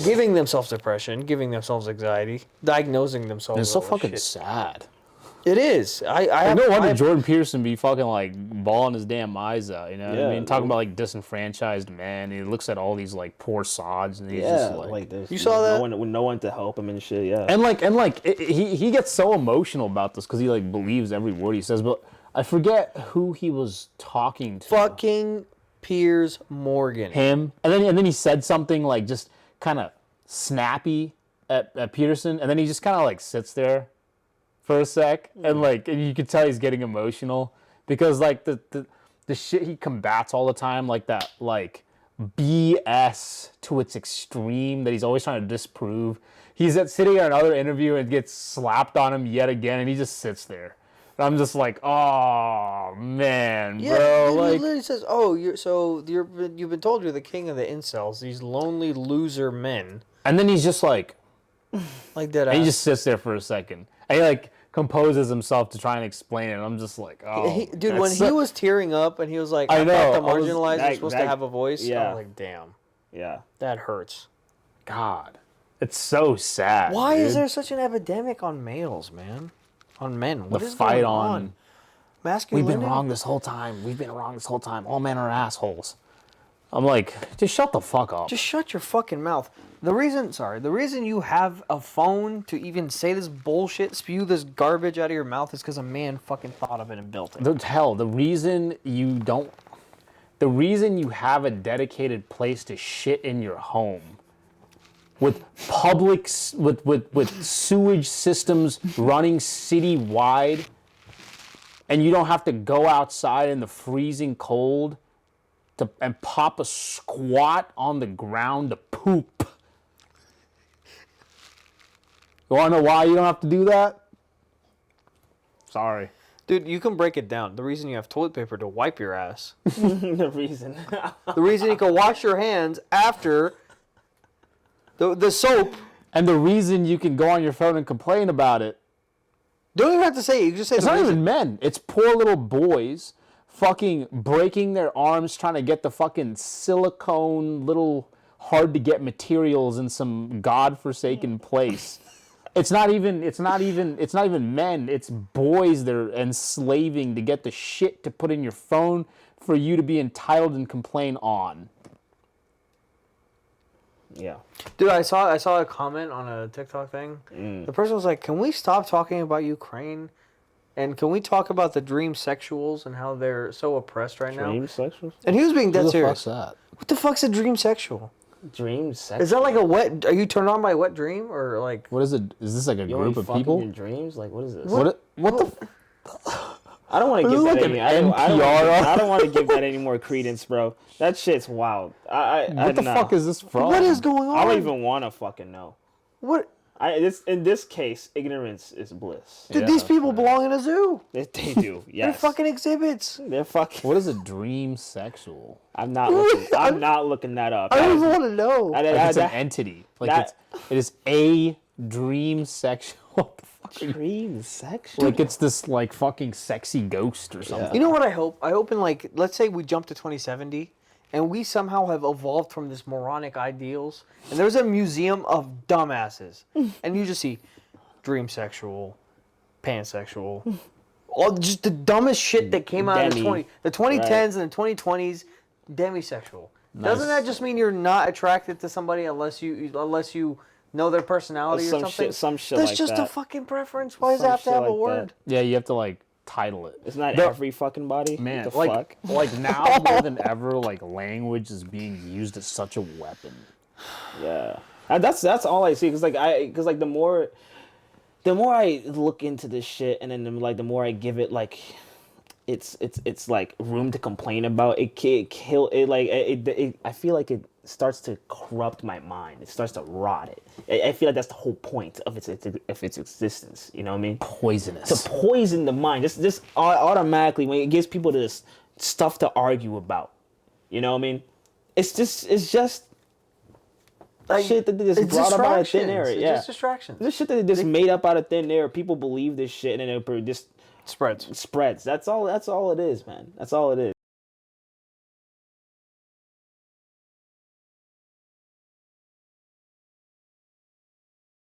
Giving themselves depression, giving themselves anxiety, diagnosing themselves. And it's so with fucking shit. sad. It is. No wonder Jordan Peterson be fucking like bawling his damn eyes out. You know what I mean? Talking about like disenfranchised men. He looks at all these like poor sods, and he's just like this. You saw that? No one to help him and shit. Yeah. And he gets so emotional about this because he like believes every word he says. But I forget who he was talking to. Fucking Piers Morgan. Him. And then he said something like just kind of snappy at Peterson, and then he just kind of like sits there for a sec, and you could tell he's getting emotional because like the shit he combats all the time, like that like BS to its extreme that he's always trying to disprove. He's sitting at another interview and gets slapped on him yet again, and he just sits there. And I'm just like, oh man, bro. He like, literally says, "Oh, you've been told you're the king of the incels. These lonely loser men." And then he's just like that. And he just sits there for a second. And he like composes himself to try and explain it. And I'm just like, oh. Dude, when he was tearing up and he was like, I thought the marginalized were supposed to have a voice. Yeah. I was like, damn. Yeah. That hurts. God. It's so sad. Why dude. is there such an epidemic on males, man? On men? What the is fight going on? Masculinity? We've been wrong this whole time. All men are assholes. I'm like, just shut the fuck up. Just shut your fucking mouth. The reason you have a phone to even say this bullshit, spew this garbage out of your mouth is because a man fucking thought of it and built it. The reason you have a dedicated place to shit in your home with with sewage systems running citywide, and you don't have to go outside in the freezing cold and pop a squat on the ground to poop. You want to know why you don't have to do that? Sorry. Dude, you can break it down. The reason you have toilet paper to wipe your ass. The reason. The reason you can wash your hands after the soap. And the reason you can go on your phone and complain about it. Don't even have to say it. You can just say It's the not reason. even men. It's poor little boys fucking breaking their arms trying to get the fucking silicone little hard to get materials in some godforsaken place. It's not even men. It's boys that are enslaving to get the shit to put in your phone for you to be entitled and complain on. Yeah. Dude, I saw a comment on a TikTok thing. The person was like, "Can we stop talking about Ukraine? And can we talk about the dream sexuals and how they're so oppressed right now?" Dream sexual? And he was being dead Who the serious. fuck's that? What the fuck's a dream sexual? Dream sexual? Is that like a wet? Are you turned on by a wet dream or like? What is it? Is this like a You group only of fuck in people? your dreams? Like, what is this? What the? I don't want to give Like that an any. I don't NPR. want to give that any more credence, bro. That shit's wild. What the fuck is this from? What is going on? I don't even want to fucking know. What? In this case, ignorance is bliss. Dude, Yeah, these people belong in a zoo. They do. Yes. They're fucking exhibits. They're fucking. What is a dream sexual? I'm not looking that up. I don't even want to know. Like it's an entity. Like it is a dream sexual. What the fuck are you- Dream sexual. Like it's this like fucking sexy ghost or something. You know what I hope? I hope in like, let's say we jump to 2070 and we somehow have evolved from this moronic ideals and there's a museum of dumbasses and you just see dream sexual, pansexual, all just the dumbest shit that came out of the 2010s and the 2020s, demisexual. Doesn't that just mean you're not attracted to somebody unless you know their personality or something? Some shit That's like just that. a fucking preference. Why does it Some have to shit have a like word? Yeah, you have to like title it. It's not The- every fucking body. Man, What the like fuck? like now more than ever, like language is being used as such a weapon. Yeah, and that's all I see. Cause the more I look into this shit, and then the more I give it like, it's like room to complain about. I feel like it starts to corrupt my mind. It starts to rot it. I feel like that's the whole point of its existence. You know what I mean? Poisonous. To poison the mind, just automatically when it gives people this stuff to argue about. You know what I mean? It's just Like, shit that they just it's brought up out of thin distractions. air. It's Yeah, just distractions. this shit that they just made up out of thin air. People believe this shit and then it just Spreads. spreads. That's all it is, man. That's all it is.